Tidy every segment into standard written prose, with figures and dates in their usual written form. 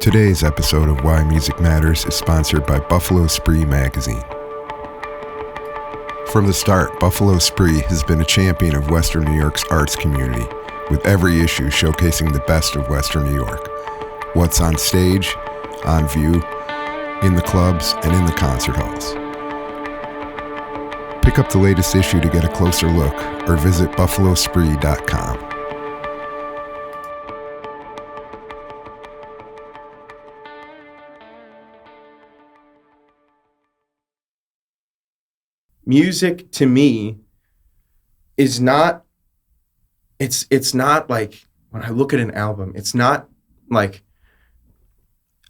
Today's episode of Why Music Matters is sponsored by Buffalo Spree magazine. From the start, Buffalo Spree has been a champion of Western New York's arts community, with every issue showcasing the best of Western New York. What's on stage, on view, in the clubs, and in the concert halls. Pick up the latest issue to get a closer look, or visit buffalospree.com. Music to me is not, it's not like, when I look at an album, it's not like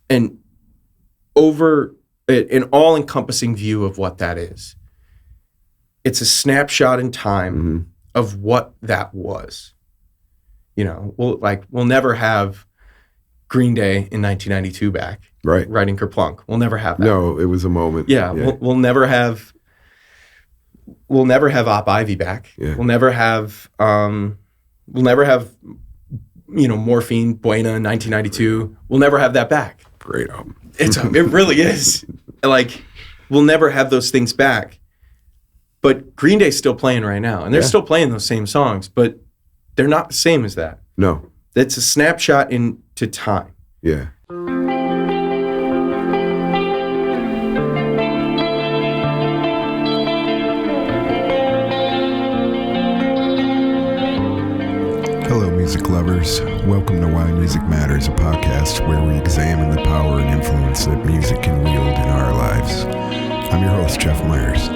an all-encompassing view of what that is. It's a snapshot in time of what that was. You know, we'll never have Green Day in 1992 back. Right. Writing Kerplunk. We'll never have that. No, it was a moment. Yeah. We'll never have Op Ivy back. Yeah. We'll never have Morphine, Buena in 1992. We'll never have that back. Great album. It really is. Like, we'll never have those things back. But Green Day's still playing right now, and they're still playing those same songs, but they're not the same as that. No. It's a snapshot into time. Yeah. Hello, music lovers. Welcome to Why Music Matters, a podcast where we examine the power and influence that music can wield in our lives. I'm your host, Jeff Miers.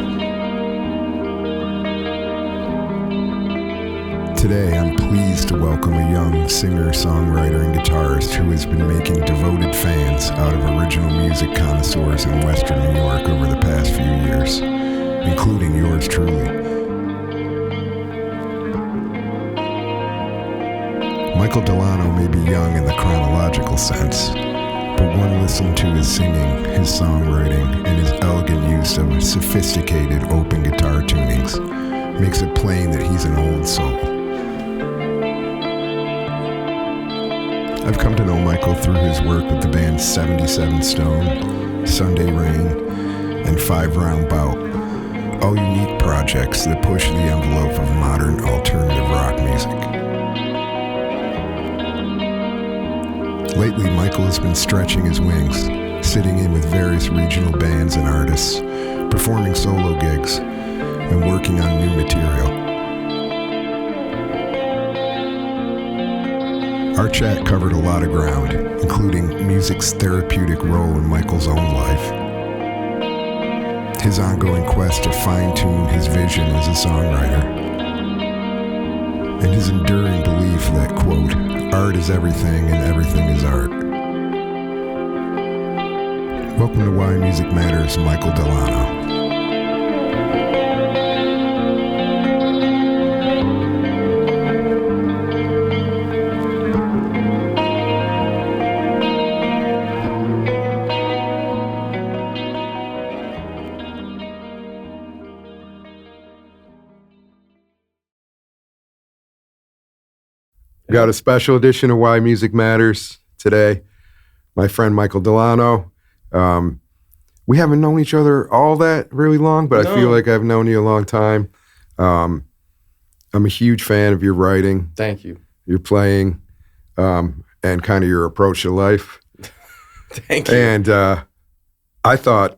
Today, I'm pleased to welcome a young singer, songwriter, and guitarist who has been making devoted fans out of original music connoisseurs in Western New York over the past few years, including yours truly. Michael DeLano may be young in the chronological sense, but one listening to his singing, his songwriting, and his elegant use of sophisticated open guitar tunings makes it plain that he's an old soul. I've come to know Michael through his work with the bands 77 Stone, Sunday Rain, and 5 Round Bout, all unique projects that push the envelope of modern alternative rock music. Lately, Michael has been stretching his wings, sitting in with various regional bands and artists, performing solo gigs, and working on new material. Our chat covered a lot of ground, including music's therapeutic role in Michael's own life, his ongoing quest to fine-tune his vision as a songwriter, and his enduring belief that, quote, art is everything and everything is art. Welcome to Why Music Matters, Michael DeLano. Got a special edition of Why Music Matters today. My friend Michael DeLano. We haven't known each other all that really long, but I feel like I've known you a long time. I'm a huge fan of your writing. Thank you. Your playing, and kind of your approach to life. Thank you. And I thought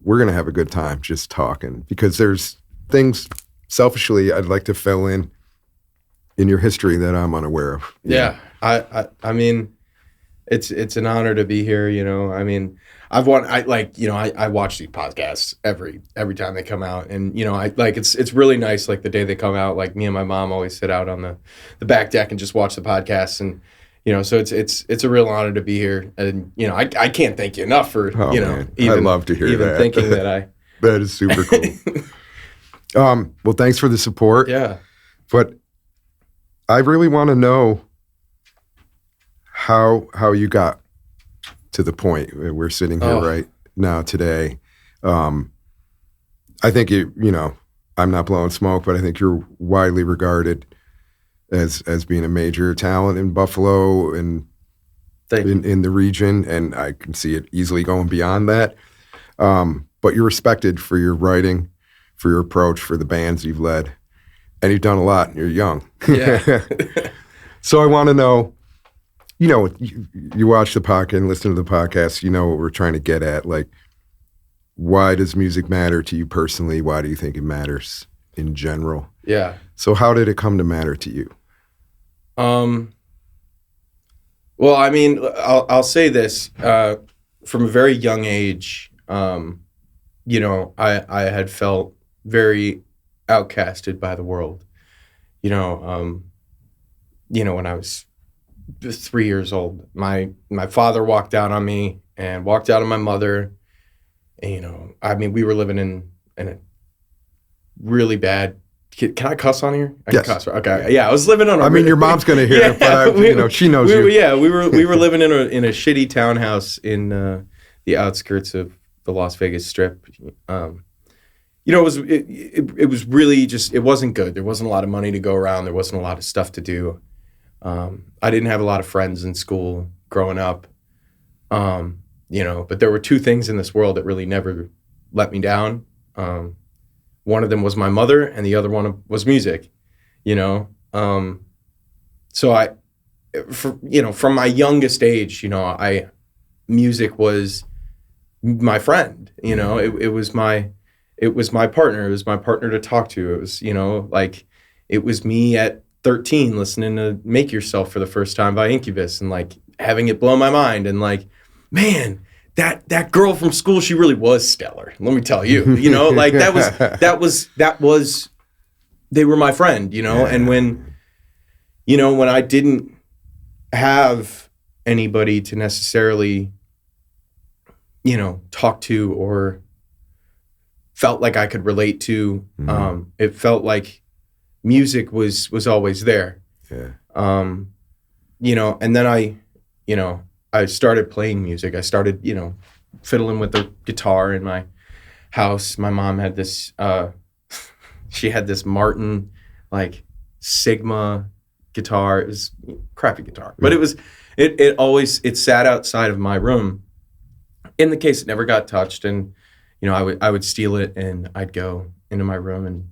we're going to have a good time just talking, because there's things selfishly I'd like to fill in your history that I'm unaware of. Yeah. I mean, it's an honor to be here, you know. I mean, I watch these podcasts every time they come out, and you know, it's really nice. Like the day they come out, like me and my mom always sit out on the back deck and just watch the podcasts, and you know, so it's a real honor to be here, and you know, I can't thank you enough for man. I'd love to hear even that. Thinking that that is super cool. Well, thanks for the support. Yeah, but I really want to know how you got to the point where we're sitting here right now today. I think you know, I'm not blowing smoke, but I think you're widely regarded as being a major talent in Buffalo and in the region, and I can see it easily going beyond that. But you're respected for your writing, for your approach, for the bands you've led, and you've done a lot, and you're young. Yeah. So I want to know, you watch the podcast and listen to the podcast, you know what we're trying to get at. Like, why does music matter to you personally? Why do you think it matters in general? Yeah. So how did it come to matter to you? Well, I mean, I'll say this, from a very young age, I had felt very outcasted by the world. When I was 3 years old, my father walked out on me and walked out on my mother. And, we were living in a really bad. Can I cuss on here? I yes. Can cuss. Okay. Yeah, I was living on. Your mom's gonna hear it, but she knows you. Yeah, we were living in a shitty townhouse in the outskirts of the Las Vegas Strip. It was really just, it wasn't good. There wasn't a lot of money to go around. There wasn't a lot of stuff to do. I didn't have a lot of friends in school growing up. But there were two things in this world that really never let me down. One of them was my mother, and the other one was music. So from my youngest age, music was my friend. It was my partner. It was my partner to talk to. It was, it was me at 13 listening to "Make Yourself" for the first time by Incubus, and having it blow my mind, and man, that girl from school, she really was stellar. Let me tell you, that was they were my friend, and when I didn't have anybody to necessarily, talk to or felt like I could relate to, it felt like music was always there. Yeah. And then I started playing music. I started, fiddling with the guitar in my house. My mom had this, she had this Martin, Sigma guitar. It was a crappy guitar, but it sat outside of my room. In the case, it never got touched. And, I would steal it, and I'd go into my room and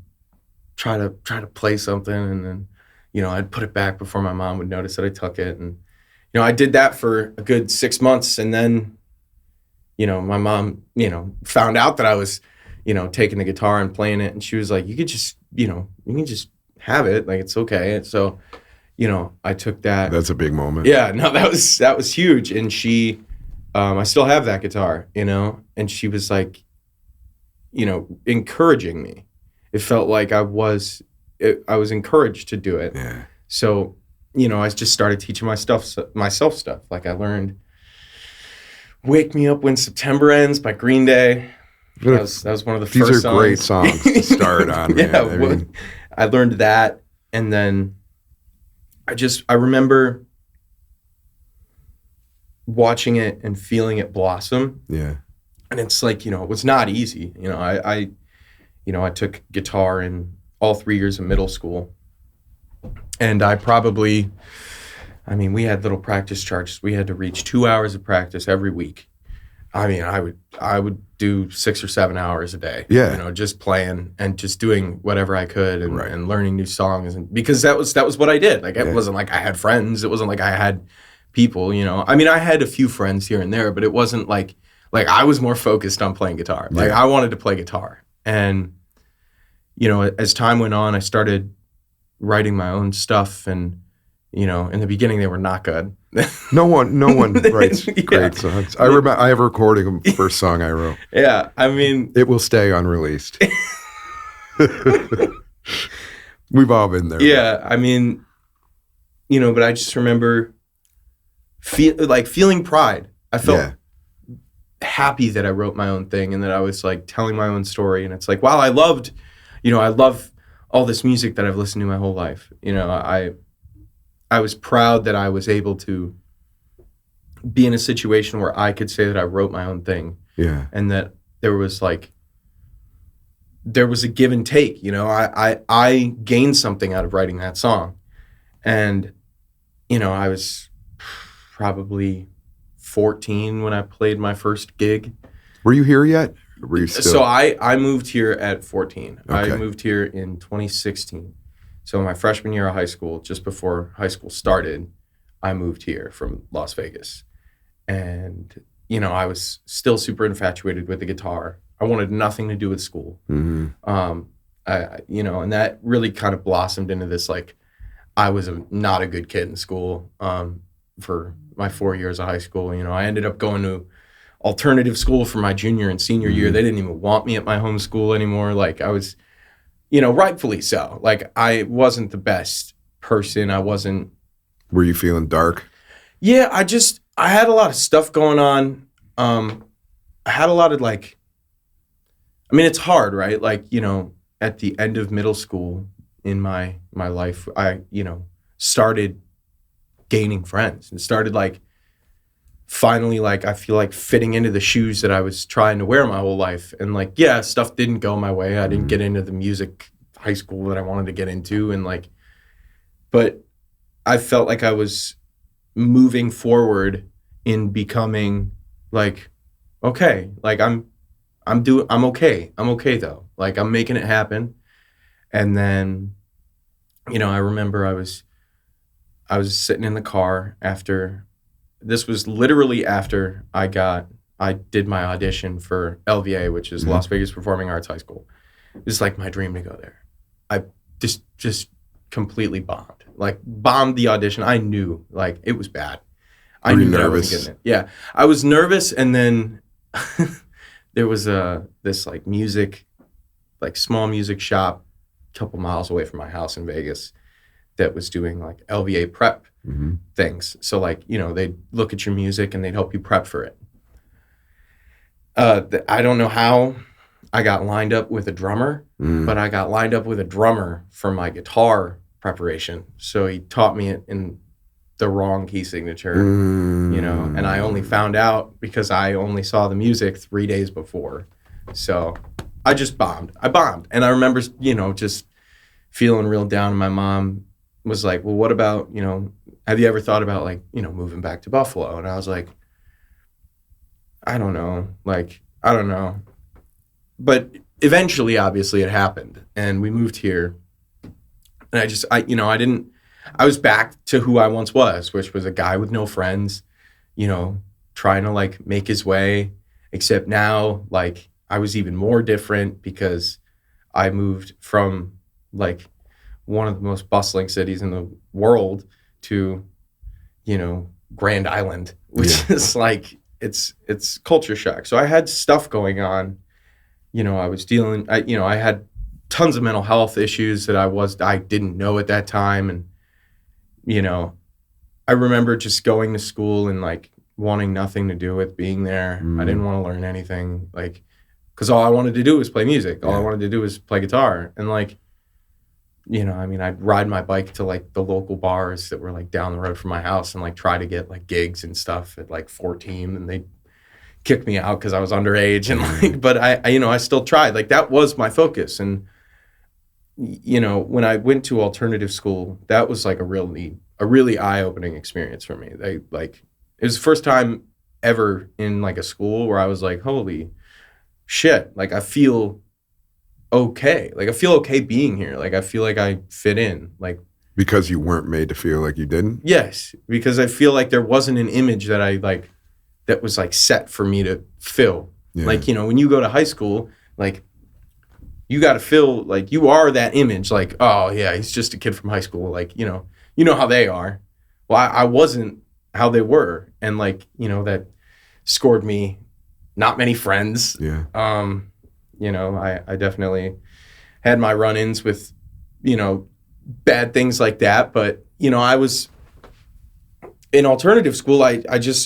try to play something. And then, I'd put it back before my mom would notice that I took it. And, I did that for a good 6 months, and then, my mom, found out that I was, taking the guitar and playing it, and she was like, you can just have it, it's okay. And so, I took that. That's a big moment. Yeah, no, that was huge. And she, I still have that guitar, and she was encouraging me. It felt like I was encouraged to do it. Yeah. So, I just started teaching myself stuff. I learned "Wake Me Up When September Ends" by Green Day. That was one of the first songs. These are great songs to start on, man. Yeah, I learned that, and then I remember watching it and feeling it blossom. Yeah. And it's it was not easy. I took guitar in all 3 years of middle school. And we had little practice charts. We had to reach 2 hours of practice every week. I would do 6 or 7 hours a day. Yeah. Just playing and just doing whatever I could and learning new songs. And because that was what I did. It wasn't like I had friends. It wasn't like I had people, I had a few friends here and there, but it wasn't like I was more focused on playing guitar. Yeah. I wanted to play guitar. And, as time went on, I started writing my own stuff, and in the beginning they were not good. No one writes great songs. I remember I have a recording of the first song I wrote. Yeah, it will stay unreleased. We've all been there. Yeah, but I just remember feeling pride. I felt happy that I wrote my own thing and that I was telling my own story. And it's wow, I love all this music that I've listened to my whole life. I was proud that I was able to be in a situation where I could say that I wrote my own thing. Yeah. And that there was a give and take, I gained something out of writing that song. And, I was probably 14 when I played my first gig. Were you here yet? Or were you still? So I moved here at 14. Okay. I moved here in 2016. So my freshman year of high school, just before high school started, I moved here from Las Vegas. And, you know, I was still super infatuated with the guitar. I wanted nothing to do with school. Mm-hmm. You know, and that really kind of blossomed into this, like, I was not a good kid in school for my 4 years of high school. You know, I ended up going to alternative school for my junior and senior year. They didn't even want me at my home school anymore. Like, I was, you know, rightfully so. Like, I wasn't the best person. I wasn't. Were you feeling dark? Yeah, I had a lot of stuff going on. I had a lot of, like, I mean, it's hard, right? Like, you know, at the end of middle school in my life, I, you know, started gaining friends and started, like, finally, like, I feel like fitting into the shoes that I was trying to wear my whole life. And, like, yeah, stuff didn't go my way. I didn't get into the music high school that I wanted to get into. And, like, but I felt like I was moving forward in becoming, like, okay, like, I'm okay. I'm okay though. Like, I'm making it happen. And then, you know, I remember I was sitting in the car after, this was literally after I did my audition for LVA, which is Las Vegas Performing Arts High School. It was like my dream to go there. I just completely bombed the audition. I knew, like, it was bad. I knew that I wasn't getting it. Yeah, I was nervous, and then there was this, like, music, like, small music shop a couple miles away from my house in Vegas that was doing, like, LVA prep things. So, like, you know, they'd look at your music and they'd help you prep for it. I don't know how I got lined up with a drummer, but I got lined up with a drummer for my guitar preparation. So he taught me it in the wrong key signature, you know, and I only found out because I only saw the music 3 days before. So I just bombed. And I remember, you know, just feeling real down. And my mom was like, well, what about, you know, have you ever thought about, like, you know, moving back to Buffalo? And I was like, I don't know. Like, I don't know. But eventually, obviously, it happened. And we moved here. And I was back to who I once was, which was a guy with no friends, you know, trying to, like, make his way. Except now, like, I was even more different because I moved from, like, one of the most bustling cities in the world to, you know, Grand Island, which is, like, it's culture shock. So I had stuff going on. You know, I had tons of mental health issues that I didn't know at that time. And, you know, I remember just going to school and, like, wanting nothing to do with being there. I didn't want to learn anything, like, because all I wanted to do was play music. All I wanted to do was play guitar. And, like, you know, I mean, I'd ride my bike to, like, the local bars that were, like, down the road from my house and, like, try to get, like, gigs and stuff at, like, 14, and they'd kick me out because I was underage. And, like, but I, you know, I still tried. Like, that was my focus. And, you know, when I went to alternative school, that was, like, a really eye-opening experience for me. It was the first time ever in, like, a school where I was like, holy shit, like, I feel okay. Like, I feel okay being here. Like, I feel like I fit in. Like, because you weren't made to feel like you didn't? Yes, because I feel like there wasn't an image that that was, like, set for me to fill. Yeah. Like, you know, when you go to high school, like, you got to feel like you are that image. Like, oh yeah, he's just a kid from high school. Like, you know how they are. Well, I wasn't how they were. And, like, you know, that scored me not many friends. Yeah. You know, I definitely had my run-ins with, you know, bad things like that. But, you know, I was in alternative school. I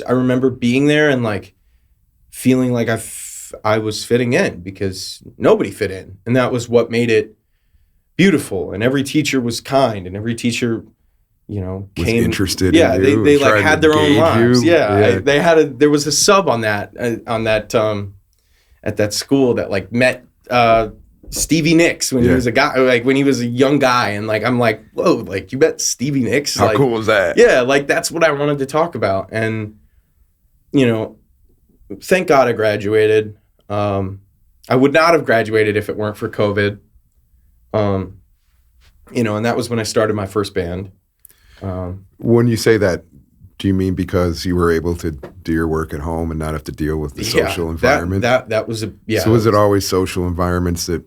remember being there and, like, feeling like I was fitting in because nobody fit in. And that was what made it beautiful. And every teacher was kind, and every teacher, you know, was interested in you. They like had their own lives. You. Yeah. There was a sub on that at that school that, like, met Stevie Nicks when he was a guy, like, when he was a young guy. And, like, I'm like, whoa, like, you met Stevie Nicks? How like, cool was that? Yeah, like, that's what I wanted to talk about. And, you know, thank God I graduated. I would not have graduated if it weren't for COVID. You know, and that was when I started my first band. When you say that, do you mean because you were able to do your work at home and not have to deal with the social environment? That was So was it always social environments that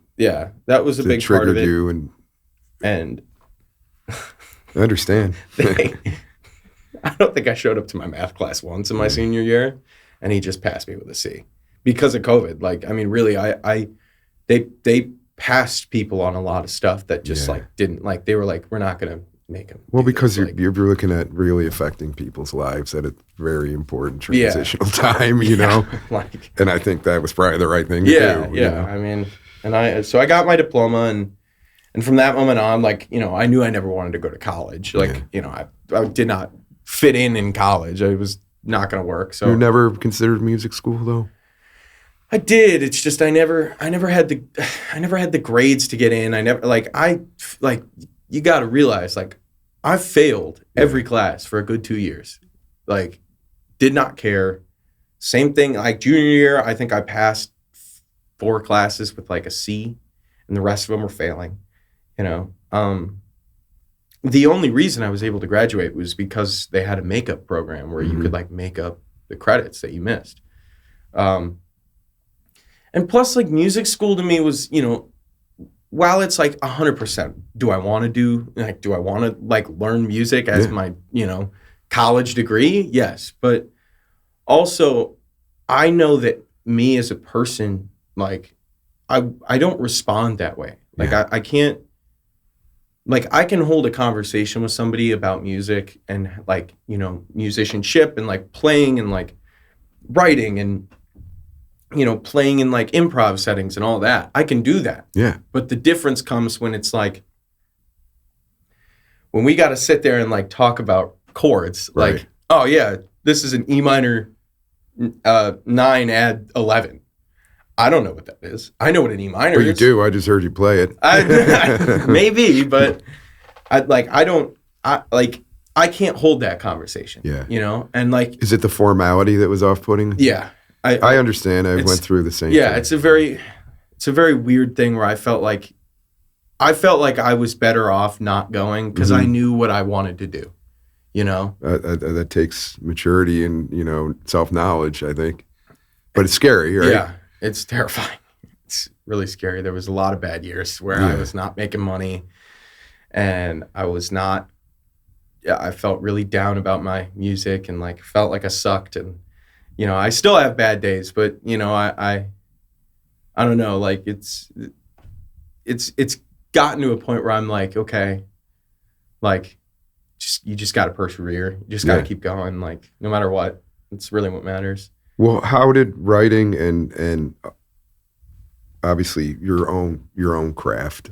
that was a big part of it. You and I understand. I don't think I showed up to my math class once in my senior year, and he just passed me with a C because of COVID. Like, I mean, really, they passed people on a lot of stuff that just like didn't, like, they were like, we're not going to make them. Well, because you're looking at really affecting people's lives at a very important transitional time, you know? Like, and I think that was probably the right thing to do. Yeah. You know? I mean, so I got my diploma, and from that moment on, like, you know, I knew I never wanted to go to college. Like, you know, I did not fit in college. It was not going to work. So you never considered music school though? I did. It's just I never had the grades to get in. You got to realize, like, I failed every class for a good 2 years. Like, did not care. Same thing, like junior year, I think I passed 4 classes with like a C, and the rest of them were failing. You know, the only reason I was able to graduate was because they had a makeup program where you could like make up the credits that you missed. And plus, like, music school to me was, you know, while it's like 100%, do I want to like learn music as my, you know, college degree? Yes. But also, I know that me as a person, like, I don't respond that way. Like, I can't, like, I can hold a conversation with somebody about music and, like, you know, musicianship and like playing and like writing and, you know, playing in like improv settings and all that. I can do that. Yeah. But the difference comes when it's like, when we got to sit there and like talk about chords, like, oh yeah, this is an E minor 9 add 11. I don't know what that is. I know what an E minor is. Well, you do. I just heard you play it. Maybe, but I can't hold that conversation. Yeah. You know? And like, is it the formality that was off-putting? Yeah. I understand. I went through the same thing. Yeah, it's a very weird thing where I felt like I was better off not going because I knew what I wanted to do, you know? That takes maturity and, you know, self-knowledge, I think. But it's scary, right? Yeah, it's terrifying. It's really scary. There was a lot of bad years where I was not making money and I felt really down about my music and like felt like I sucked, and you know, I still have bad days, but you know, I don't know, like it's gotten to a point where I'm like, okay, like you just got to persevere. You just got to keep going, like no matter what. It's really what matters. Well, how did writing and obviously your own craft,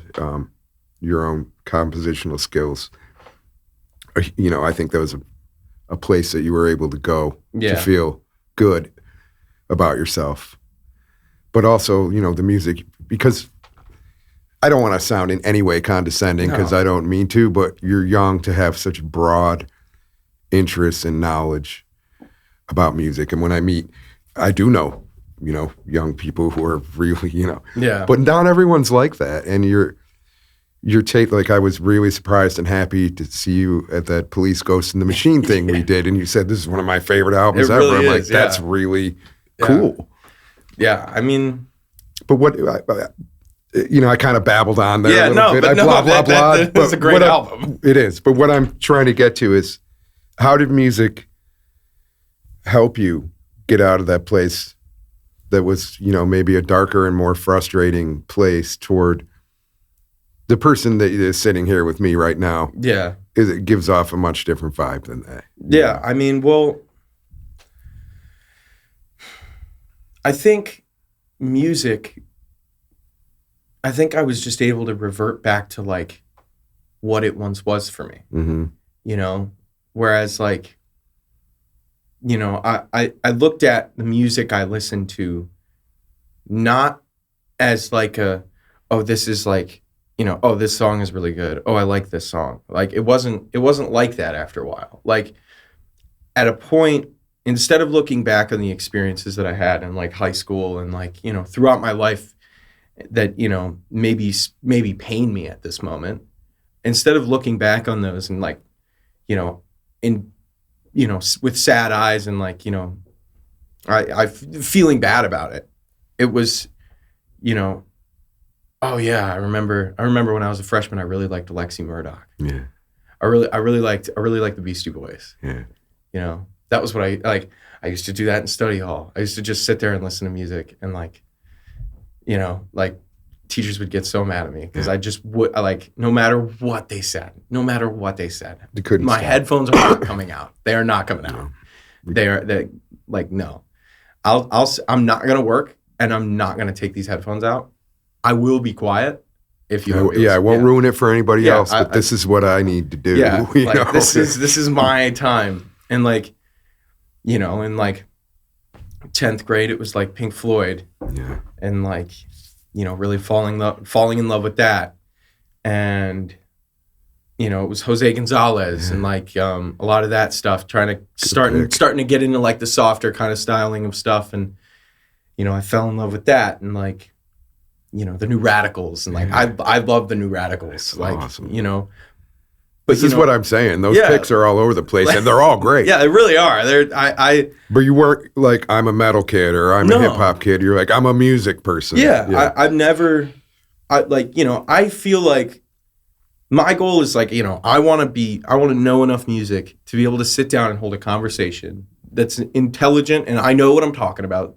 your own compositional skills, you know, I think that was a place that you were able to go to feel good about yourself, but also, you know, the music, because I don't want to sound in any way condescending because I don't mean to, but you're young to have such broad interests and knowledge about music. And when I do know, you know, young people who are really, you know, but not everyone's like that. And your take, like I was really surprised and happy to see you at that Police Ghost in the Machine thing we did, and you said this is one of my favorite albums ever. Really I'm like, that's really cool. Yeah, I mean, but what you know, I kind of babbled on there a little bit. Blah blah blah. That's a great album. It is. But what I'm trying to get to is, how did music help you get out of that place that was, you know, maybe a darker and more frustrating place toward the person that is sitting here with me right now? Yeah. It gives off a much different vibe than that. Yeah. I mean, well, I think music, I think I was just able to revert back to like what it once was for me, you know, whereas like, you know, I looked at the music I listened to not as like this is like, you know, oh, this song is really good. Oh, I like this song. Like it wasn't like that after a while. Like at a point, instead of looking back on the experiences that I had in like high school and like, you know, throughout my life that, you know, maybe pain me at this moment, instead of looking back on those and like, you know, with sad eyes and like, you know, I feeling bad about it. It was, you know, oh yeah, I remember when I was a freshman, I really liked Alexi Murdoch. Yeah. I really liked the Beastie Boys. Yeah. You know, that was what I like. I used to do that in study hall. I used to just sit there and listen to music and like, you know, like teachers would get so mad at me because I just would no matter what they said, You couldn't my stop. headphones are not coming out. They are not coming out. No. They're like, no, I'm not going to work and I'm not going to take these headphones out. I will be quiet. If you I won't ruin it for anybody else, but this is what I need to do. Yeah, you like know? this is my time. And like, you know, in like 10th grade, it was like Pink Floyd. Yeah. And like, you know, really falling in love with that. And, you know, it was Jose Gonzalez and like a lot of that stuff, starting to get into like the softer kind of styling of stuff. And, you know, I fell in love with that. And like, you know, the New Radicals and like I love the New Radicals. That's like awesome. You know, but this is what I'm saying. Those picks are all over the place, and they're all great. Yeah, they really are. But you weren't like I'm a metal kid or I'm a hip hop kid. You're like I'm a music person. Yeah. I've never. You know, I feel like my goal is like, you know, I want to know enough music to be able to sit down and hold a conversation that's intelligent and I know what I'm talking about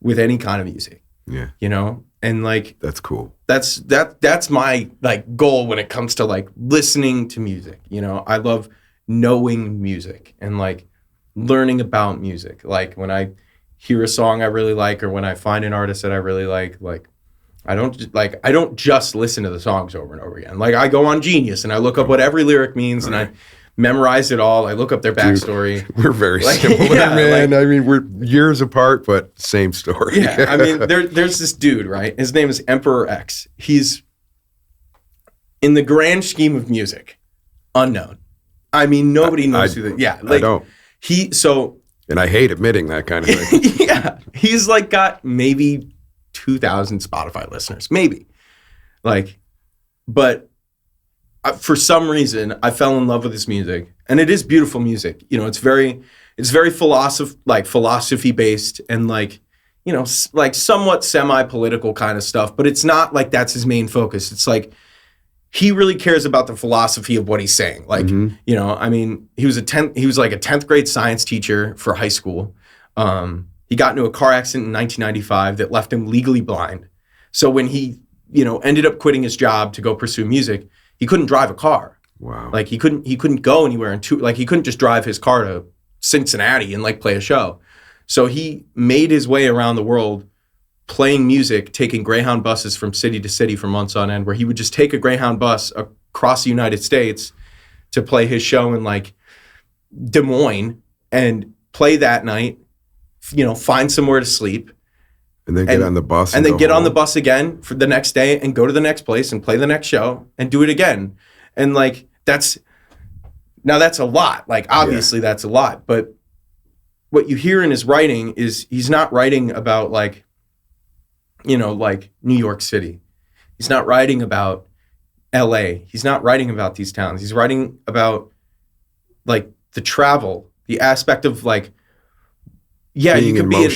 with any kind of music. Yeah. You know. And like that's cool. That's my like goal when it comes to like listening to music. You know, I love knowing music and like learning about music. Like when I hear a song I really like or when I find an artist that I really like I don't just listen to the songs over and over again. Like I go on Genius and I look up what every lyric means and I memorize it all. I look up their backstory. Dude, we're very similar, man. I mean, we're years apart, but same story. Yeah, I mean, there's this dude, right? His name is Emperor X. He's, in the grand scheme of music, unknown. I mean, nobody knows who that. Yeah, like, I don't. And I hate admitting that kind of thing. Yeah, he's like got maybe 2,000 Spotify listeners, maybe. Like, but for some reason, I fell in love with his music, and it is beautiful music. You know, it's very philosophy based, and like, you know, like somewhat semi-political kind of stuff. But it's not like that's his main focus. It's like he really cares about the philosophy of what he's saying. Like, you know, I mean, he was like a 10th grade science teacher for high school. He got into a car accident in 1995 that left him legally blind. So when he, you know, ended up quitting his job to go pursue music, he couldn't drive a car. Wow. Like he couldn't go anywhere he couldn't just drive his car to Cincinnati and like play a show. So he made his way around the world playing music, taking Greyhound buses from city to city for months on end, where he would just take a Greyhound bus across the United States to play his show in like Des Moines and play that night, you know, find somewhere to sleep. And then get on the bus. And then get on the bus again for the next day and go to the next place and play the next show and do it again. And like, that's a lot. Like, obviously that's a lot. But what you hear in his writing is he's not writing about like, you know, like New York City. He's not writing about LA. He's not writing about these towns. He's writing about like the travel, the aspect of like, yeah, being you could be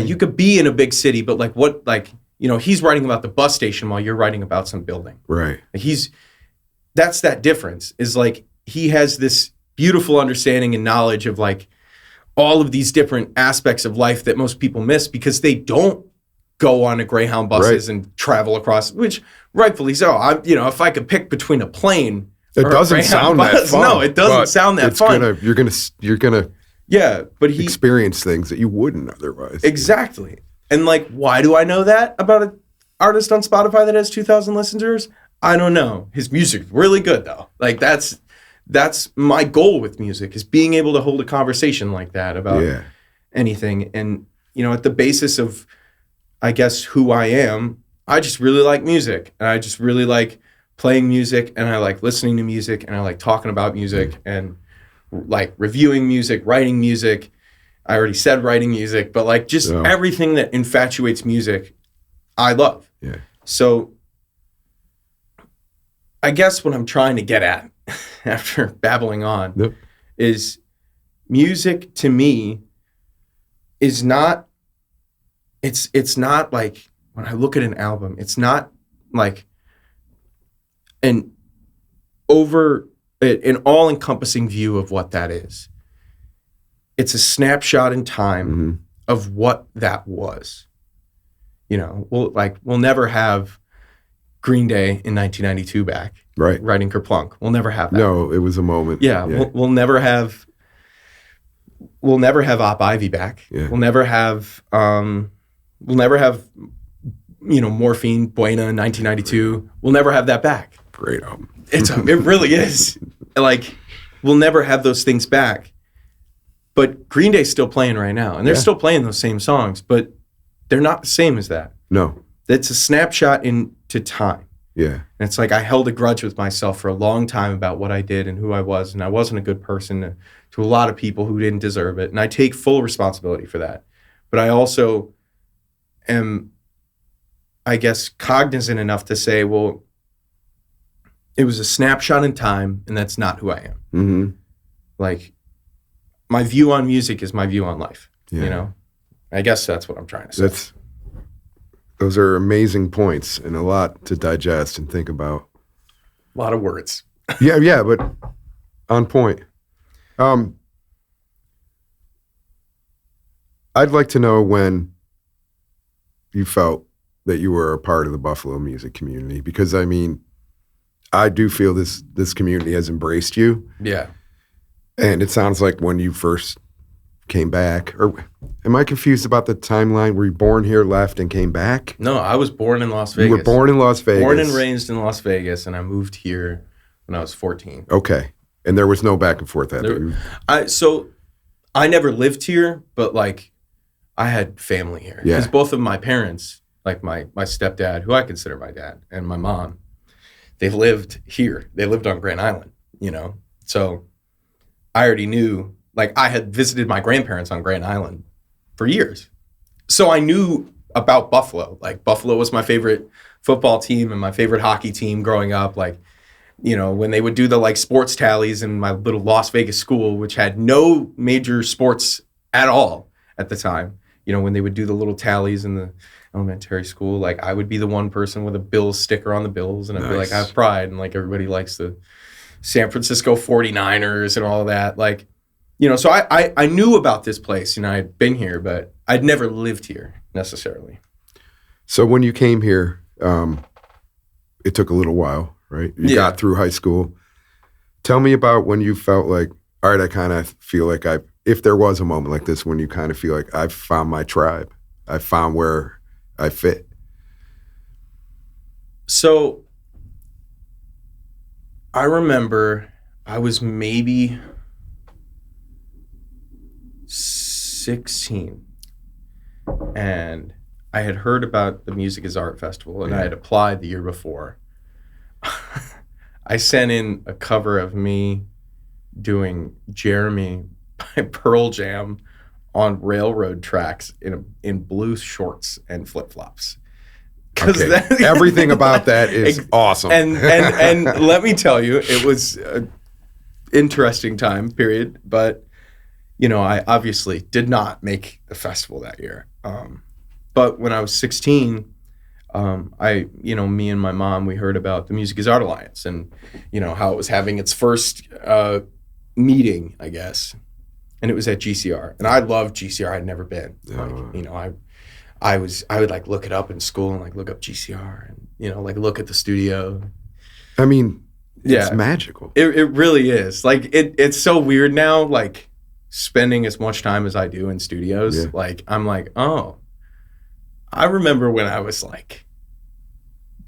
you could be in a big city, but like what, like, you know, he's writing about the bus station while you're writing about some building. Right. That's that difference is like, he has this beautiful understanding and knowledge of like all of these different aspects of life that most people miss because they don't go on a Greyhound buses and travel across, which rightfully so. You know, if I could pick between a plane, it doesn't sound that fun. No, it doesn't sound that fun. You're gonna. Yeah, but he experience things that you wouldn't otherwise. Exactly. And like, why do I know that about an artist on Spotify that has 2,000 listeners? I don't know. His music's really good though. Like that's my goal with music is being able to hold a conversation like that about anything. And you know, at the basis of, I guess, who I am, I just really like music, and I just really like playing music, and I like listening to music, and I like talking about music and like reviewing music, writing music. I already said writing music, but like just everything that infatuates music, I love. Yeah. So I guess what I'm trying to get at after babbling on is music to me is not, it's not like, when I look at an album, it's not like an all-encompassing view of what that is. It's a snapshot in time of what that was. You know, we'll never have Green Day in 1992 back. Right. Writing Kerplunk. We'll never have that. No, it was a moment. Yeah. We'll never have Op Ivy back. Yeah. We'll never have Morphine, Buena in 1992. We'll never have that back. Great album. It really is. Like, we'll never have those things back. But Green Day's still playing right now, and they're still playing those same songs, but they're not the same as that. No. It's a snapshot into time. Yeah. And it's like I held a grudge with myself for a long time about what I did and who I was, and I wasn't a good person to a lot of people who didn't deserve it, and I take full responsibility for that. But I also am, I guess, cognizant enough to say, well, it was a snapshot in time, and that's not who I am. Mm-hmm. Like, my view on music is my view on life. Yeah. You know? I guess that's what I'm trying to say. Those are amazing points and a lot to digest and think about. A lot of words. yeah, but on point. I'd like to know when you felt that you were a part of the Buffalo music community, because I mean, I do feel this community has embraced you. Yeah. And it sounds like when you first came back, or am I confused about the timeline? Were you born here, left, and came back? No, I was born in Las Vegas. You were born in Las Vegas. Born and raised in Las Vegas, and I moved here when I was 14. Okay. And there was no back and forth after. So I never lived here, but like I had family here. Yeah. Because both of my parents, like my stepdad, who I consider my dad, and my mom, they lived here. They lived on Grand Island, you know? So I already knew, like I had visited my grandparents on Grand Island for years. So I knew about Buffalo. Like Buffalo was my favorite football team and my favorite hockey team growing up. Like, you know, when they would do the like sports tallies in my little Las Vegas school, which had no major sports at all at the time, you know, when they would do the little tallies in the elementary school, like I would be the one person with a Bills sticker on the Bills, and I'd be like, I have pride, and like everybody likes the San Francisco 49ers and all that. Like, you know, so I knew about this place, and I had been here, but I'd never lived here necessarily. So when you came here, it took a little while, right? You got through high school. Tell me about when you felt like, all right, I kind of feel like if there was a moment like this when you kind of feel like I've found my tribe, I found where I fit. So I remember I was maybe 16, and I had heard about the Music is Art Festival, and I had applied the year before. I sent in a cover of me doing Jeremy by Pearl Jam on railroad tracks in blue shorts and flip-flops. Okay. Everything about that is awesome. And let me tell you, it was an interesting time period, but you know, I obviously did not make the festival that year. But when I was 16, me and my mom, we heard about the Music is Art Alliance, and you know how it was having its first meeting, I guess, and it was at GCR, and I loved GCR. I'd never been. Like, you know, I would like look it up in school and like look up GCR and, you know, like look at the studio. I mean, it's magical. It really is. Like it's so weird now, like spending as much time as I do in studios. Yeah. Like I'm like, oh, I remember when I was like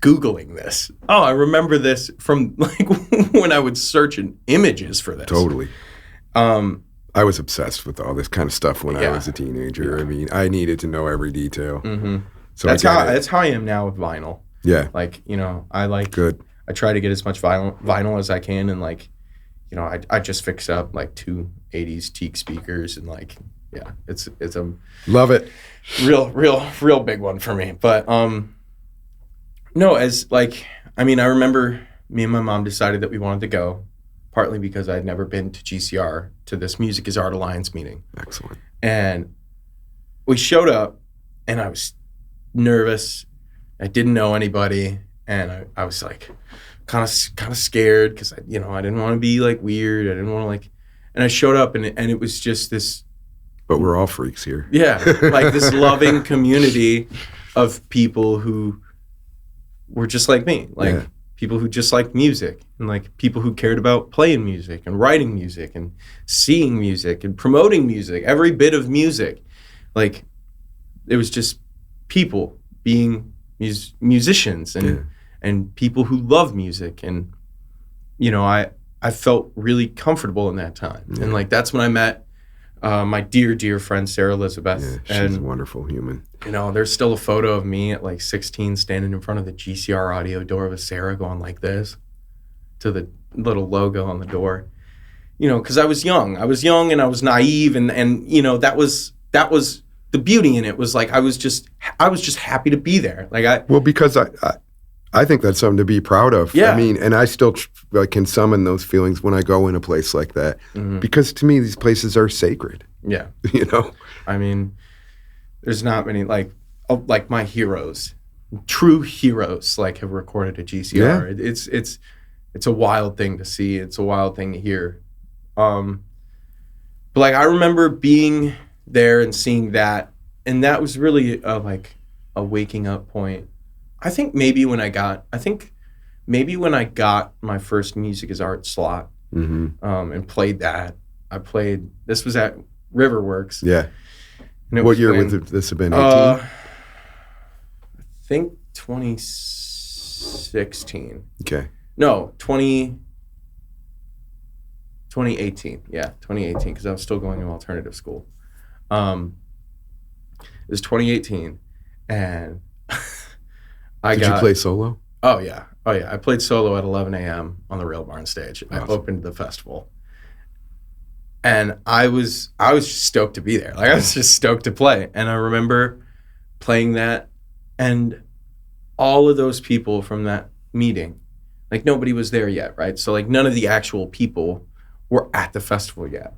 Googling this. Oh, I remember this from like when I would search in images for this. Totally. I was obsessed with all this kind of stuff when I was a teenager. I mean, I needed to know every detail. Mm-hmm. So that's how I am now with vinyl. Yeah. Like, you know, I like good. I try to get as much vinyl as I can, and like, you know, I just fixed up like two 80s teak speakers and like Yeah, it's a Love it. real big one for me. But no, as like, I mean, I remember me and my mom decided that we wanted to go, partly because I'd never been to GCR, to this Music is Art Alliance meeting. Excellent. And we showed up, and I was nervous. I didn't know anybody, and I was like kind of scared because I didn't want to be like weird. I didn't want to like, and I showed up, and it was just this. But we're all freaks here. Yeah, like this loving community of people who were just like me, like people who just liked music, and like people who cared about playing music and writing music and seeing music and promoting music, every bit of music. Like, it was just people being musicians and people who love music. And, I felt really comfortable in that time. Yeah. And like, that's when I met my dear friend, Sarah Elizabeth. Yeah, she's a wonderful human. There's still a photo of me at like 16 standing in front of the GCR audio door with Sarah going like this to the little logo on the door. Because I was young and I was naive, and that was the beauty in it. Was like I was just happy to be there. Like because I think that's something to be proud of. Yeah. I mean, and I still can summon those feelings when I go in a place like that, because to me these places are sacred. Yeah. I mean, there's not many like my heroes, true heroes, like have recorded at GCR. Yeah. It's a wild thing to see. It's a wild thing to hear. But like I remember being there and seeing that, and that was really a waking up point. I think maybe when I got my first Music is Art slot, and played that. This was at Riverworks. Yeah. And what year would this have been? 18? I think 2016. Okay. No, 2018. Yeah, 2018, because I was still going to alternative school. It was 2018, and Did you play solo? Oh yeah. I played solo at 11 a.m. on the Rail Barn stage. Awesome. I opened the festival, and I was just stoked to be there. Like I was just stoked to play. And I remember playing that, and all of those people from that meeting, like nobody was there yet, right? So like none of the actual people were at the festival yet.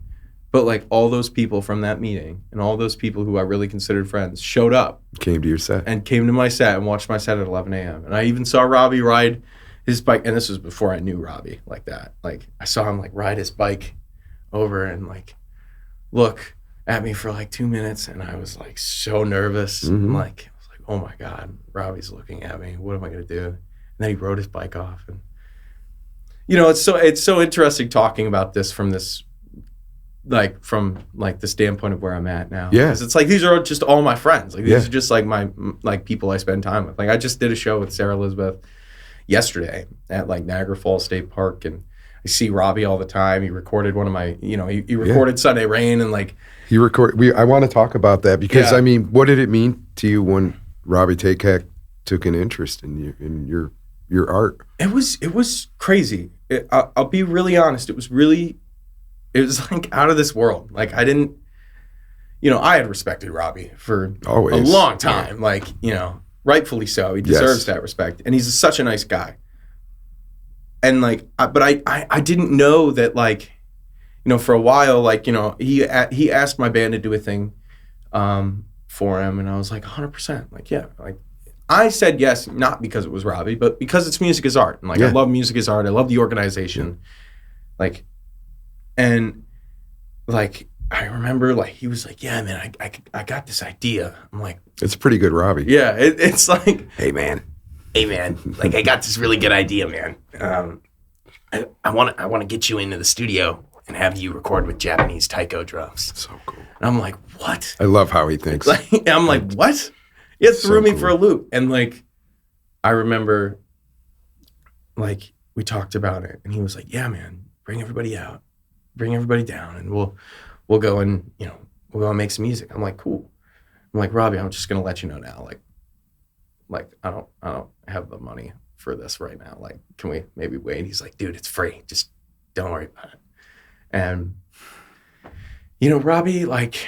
But like all those people from that meeting and all those people who I really considered friends showed up. Came to your set. And came to my set and watched my set at 11 a.m. And I even saw Robbie ride his bike. And this was before I knew Robbie like that. Like I saw him like ride his bike over and like look at me for like 2 minutes. And I was like so nervous. And like, I was like, oh my God, Robbie's looking at me. What am I going to do? And then he rode his bike off. And, it's so interesting talking about this from the standpoint of where I'm at now. Yeah. Because it's like, these are just all my friends. Like, these are just like my, like people I spend time with. Like, I just did a show with Sarah Elizabeth yesterday at like Niagara Falls State Park, and I see Robbie all the time. He recorded one of my, he recorded Sunday Rain, and like. I want to talk about that because, I mean, what did it mean to you when Robbie Takac took an interest in your art? It was crazy. I'll be really honest. It was like out of this world. Like I didn't, I had respected Robbie for always. A long time. Yeah. Like, rightfully so. He deserves that respect. And he's such a nice guy. And like, but I didn't know that like, for a while, like, he asked my band to do a thing for him. And I was like 100%. Like, yeah, like I said yes, not because it was Robbie, but because it's Music is Art. And like, I love Music is Art. I love the organization. Like, and like I remember like he was like, yeah man, I got this idea. I'm like, it's a pretty good Robbie. Yeah, it's like, hey man, like I got this really good idea, man. I want to get you into the studio and have you record with Japanese taiko drums. So cool. And I'm like, what? I love how he thinks. Like, I'm like, what? It threw me for a loop. And like I remember like we talked about it, and he was like, yeah man, bring everybody out. Bring everybody down, and we'll go and we'll go and make some music. I'm like, cool. I'm like, Robbie, I'm just gonna let you know now, like I don't have the money for this right now. Like, can we maybe wait? He's like, dude, it's free. Just don't worry about it. And Robbie, like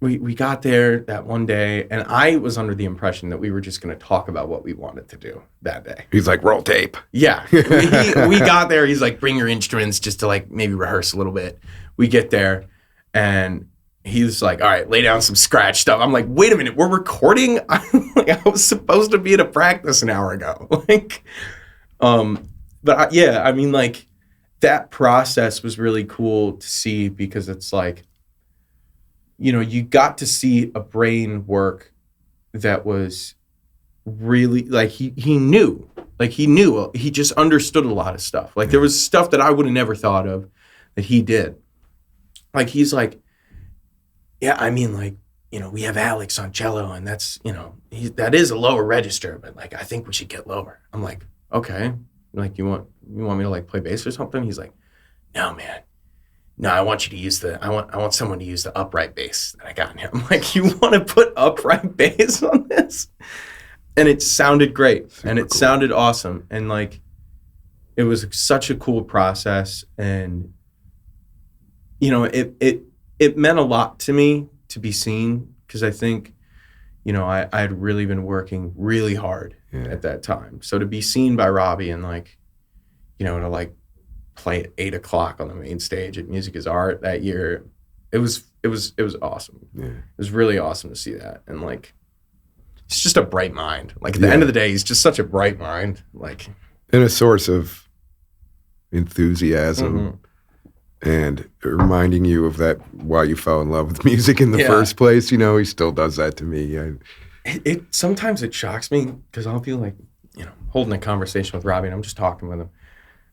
we got there that one day, and I was under the impression that we were just going to talk about what we wanted to do that day. He's like, roll tape. Yeah. We got there. He's like, bring your instruments just to like maybe rehearse a little bit. We get there, and he's like, all right, lay down some scratch stuff. I'm like, wait a minute, we're recording? I was supposed to be at a practice an hour ago. I mean, like, that process was really cool to see, because it's like, you know, you got to see a brain work that was really, like, he knew. Like, he just understood a lot of stuff. Like, there was stuff that I would have never thought of that he did. Like, he's like, yeah, I mean, like, you know, we have Alex on cello, and that's, you know, that is a lower register, but like, I think we should get lower. I'm like, okay. Like, you want me to like play bass or something? He's like, no, man. No, I want you to use I want someone to use the upright bass that I got in here. I'm like, you want to put upright bass on this? And it sounded great. Super and it cool. Sounded awesome. And like, it was such a cool process. And, you know, it meant a lot to me to be seen, because I think, you know, I had really been working really hard at that time. So to be seen by Robbie and like, you know, to like play at 8:00 on the main stage at Music is Art that year, it was awesome. Yeah. It was really awesome to see that. And like, it's just a bright mind. Like, at the end of the day, he's just such a bright mind. Like, and a source of enthusiasm. Mm-hmm. And reminding you of that, why you fell in love with music in the first place. You know, he still does that to me. Sometimes it shocks me, because I'll be like, you know, holding a conversation with Robbie, and I'm just talking with him.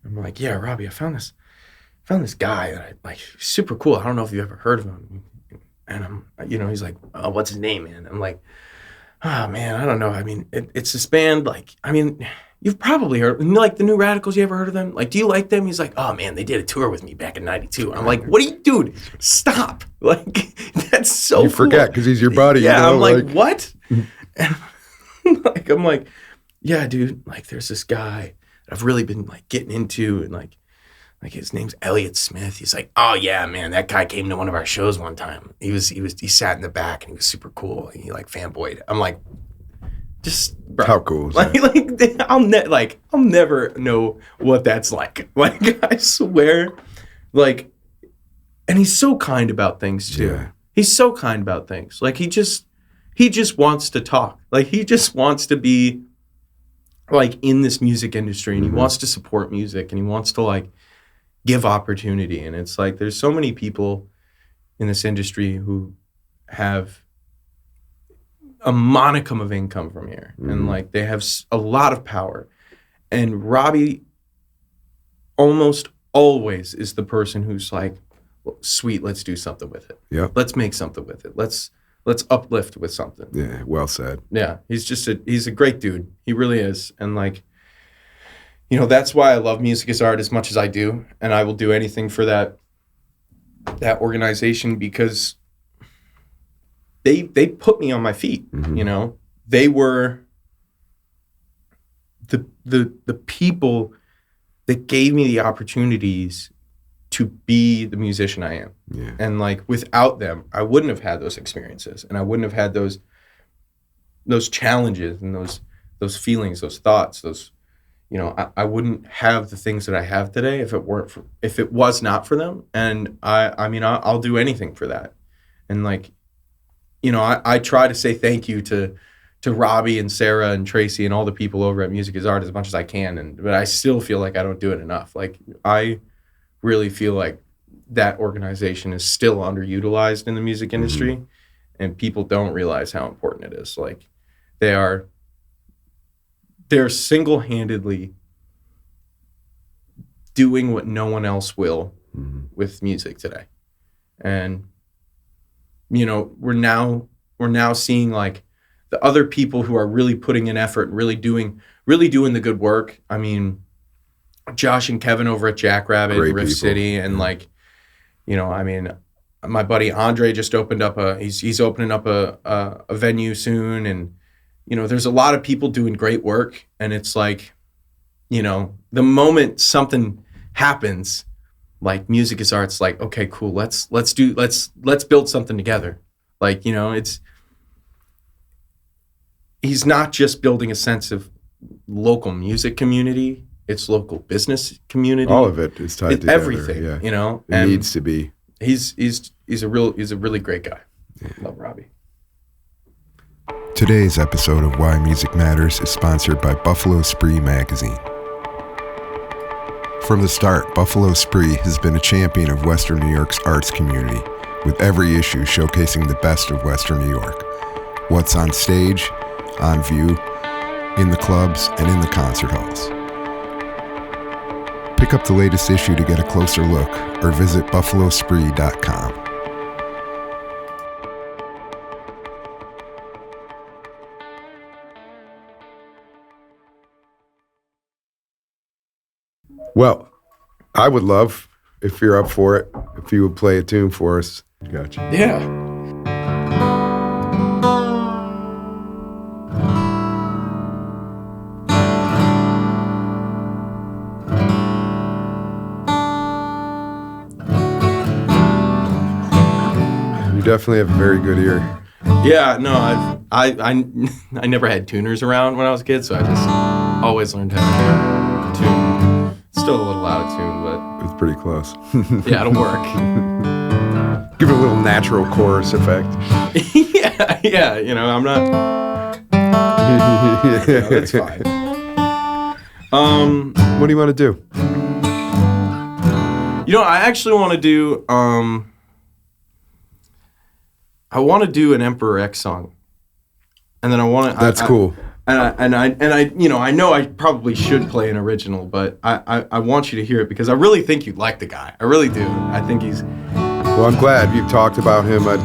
I'm like, yeah, Robbie, I found this guy that I like, super cool. I don't know if you ever heard of him. And I'm, you know, he's like, oh, what's his name, man? I'm like, oh man, I don't know. I mean, it's this band. Like, I mean, you've probably heard, like, the New Radicals. You ever heard of them? Like, do you like them? He's like, oh man, they did a tour with me back in '92. I'm like, what are you doing? Stop! Like, that's so. You forget, because he's your buddy. Yeah, you know, I'm like, what? And like, I'm like, yeah, dude. Like, there's this guy that I've really been like getting into, and like his name's Elliott Smith. He's like, oh yeah, man, that guy came to one of our shows one time. He sat in the back, and he was super cool. And he like fanboyed. I'm like, just, bro, how cool is that? I'll never know what that's like. Like, I swear, like, and he's so kind about things too. Yeah. He's so kind about things. Like, he just wants to talk. Like, he just wants to be like in this music industry, and he wants to support music, and he wants to like give opportunity. And it's like, there's so many people in this industry who have a monicum of income from here, and like, they have a lot of power. And Robbie almost always is the person who's like, well, sweet, let's do something with it. Yeah, let's make something with it. Let's uplift with something. Yeah, well said. Yeah, he's a great dude. He really is. And like, you know, that's why I love Music is Art as much as I do, and I will do anything for that organization, because they put me on my feet. You know, they were the people that gave me the opportunities to be the musician I am. Yeah. And like, without them, I wouldn't have had those experiences, and I wouldn't have had those challenges and those feelings, those thoughts, those, you know, I wouldn't have the things that I have today if it was not for them. And I mean, I'll do anything for that. And like, you know, I try to say thank you to Robbie and Sarah and Tracy and all the people over at Music is Art as much as I can. But I still feel like I don't do it enough. Like, I really feel like that organization is still underutilized in the music industry, and people don't realize how important it is. Like, they're single-handedly doing what no one else will with music today. And, you know, we're now seeing like the other people who are really putting in effort and really doing the good work. I mean, Josh and Kevin over at Jackrabbit, Riff people. City, and like, you know, I mean, my buddy Andre just opened up he's opening up a venue soon, and you know, there's a lot of people doing great work, and it's like, you know, the moment something happens, like Music is Art's like, okay, cool, let's build something together. Like, you know, he's not just building a sense of local music community, it's local business community. All of it is tied together. Everything, yeah. you know? It needs to be. He's a really great guy. Yeah. Love Robbie. Today's episode of Why Music Matters is sponsored by Buffalo Spree magazine. From the start, Buffalo Spree has been a champion of Western New York's arts community, with every issue showcasing the best of Western New York. What's on stage, on view, in the clubs, and in the concert halls. Pick up the latest issue to get a closer look, or visit buffalospree.com. Well, I would love, if you're up for it, if you would play a tune for us. Gotcha. Yeah. You definitely have a very good ear. Yeah, no, I never had tuners around when I was a kid, so I just always learned how to tune. Still a little out of tune, but It's pretty close. yeah, it'll work. Give it a little natural chorus effect. yeah, you know, I'm not. You know, it's fine. What do you want to do? You know, I actually want to do. I want to do an Emperor X song, and then I want to. That's cool. And I, you know, I know I probably should play an original, but I want you to hear it because I really think you'd like the guy. I really do. I think he's. Well, I'm glad you've talked about him. I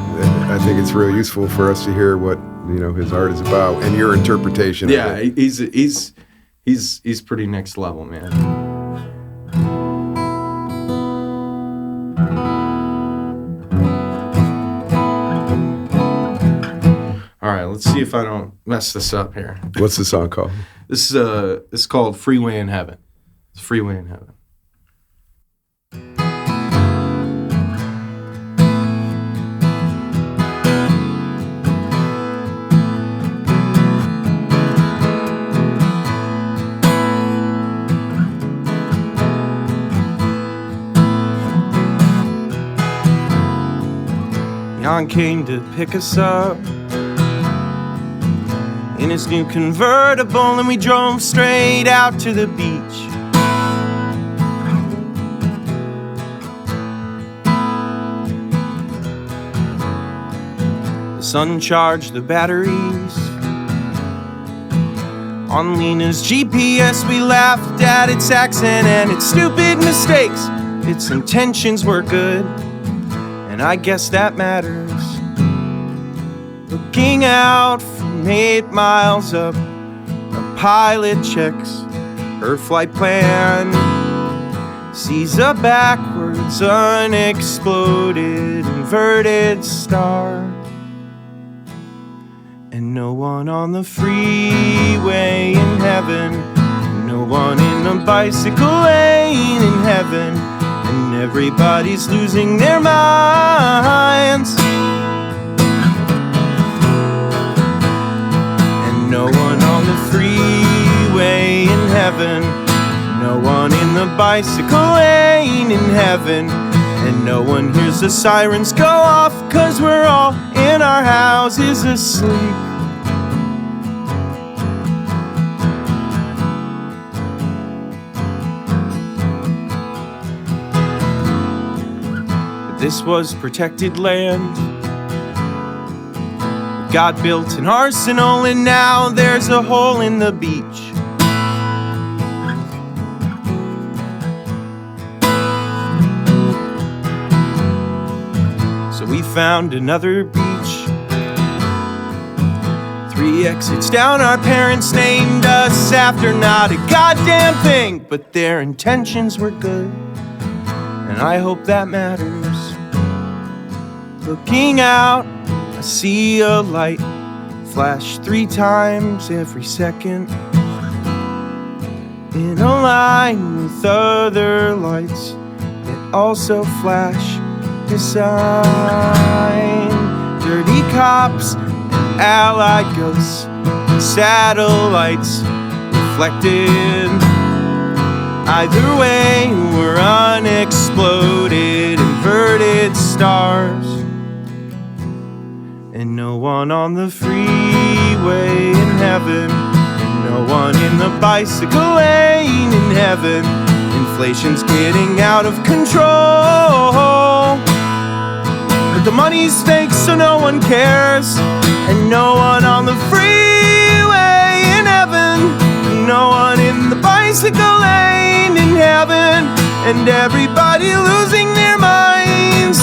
think it's really useful for us to hear what, you know, his art is about and your interpretation of it. He's pretty next level, man. All right, let's see if I don't mess this up here. What's the song called? This is called Freeway in Heaven. It's Freeway in Heaven. Jan came to pick us up in his new convertible, and we drove straight out to the beach. The sun charged the batteries on Lena's GPS. We laughed at its accent and its stupid mistakes. Its intentions were good, and I guess that matters. Looking out from 8 miles up, a pilot checks her flight plan, sees a backwards unexploded inverted star, and no one on the freeway in heaven, no one in a bicycle lane in heaven, and everybody's losing their minds. No one on the freeway in heaven, no one in the bicycle lane in heaven, and no one hears the sirens go off, 'cause we're all in our houses asleep. But this was protected land. God built an arsenal, and now there's a hole in the beach. So we found another beach. 3 exits down, our parents named us after not a goddamn thing, but their intentions were good, and I hope that matters. Looking out, I see a light flash 3 times every second, in a line with other lights that also flash. Design dirty cops, allied ghosts, satellites reflected. Either way, we're unexploded, inverted stars. And no one on the freeway in heaven, and no one in the bicycle lane in heaven. Inflation's getting out of control, but the money's fake, so no one cares. And no one on the freeway in heaven, no one in the bicycle lane in heaven. And everybody losing their minds.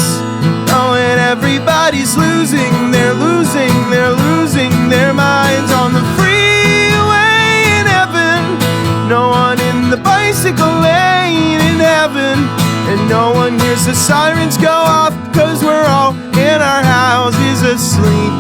Oh, and everybody's losing, they're losing their minds on the freeway in heaven. No one in the bicycle lane in heaven. And no one hears the sirens go off, 'cause we're all in our houses asleep.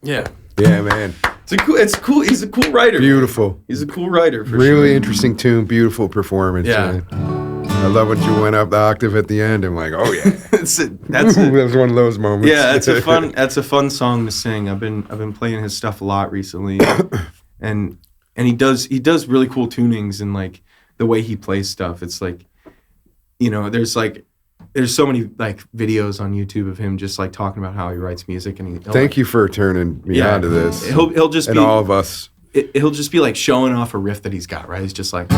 Yeah. Yeah, man. It's cool. He's a cool writer. Beautiful. Man. He's a cool writer for really sure. interesting tune, beautiful performance. Yeah. Man. I love when you went up the octave at the end. I'm like, oh yeah. That's it. That was one of those moments. Yeah, that's a fun song to sing. I've been playing his stuff a lot recently. and he does really cool tunings, and like the way he plays stuff. It's like, you know, there's so many like videos on YouTube of him just like talking about how he writes music, and Thank you for turning me on to this. He'll just and be all of us. He'll just be like showing off a riff that he's got, right? He's just like, you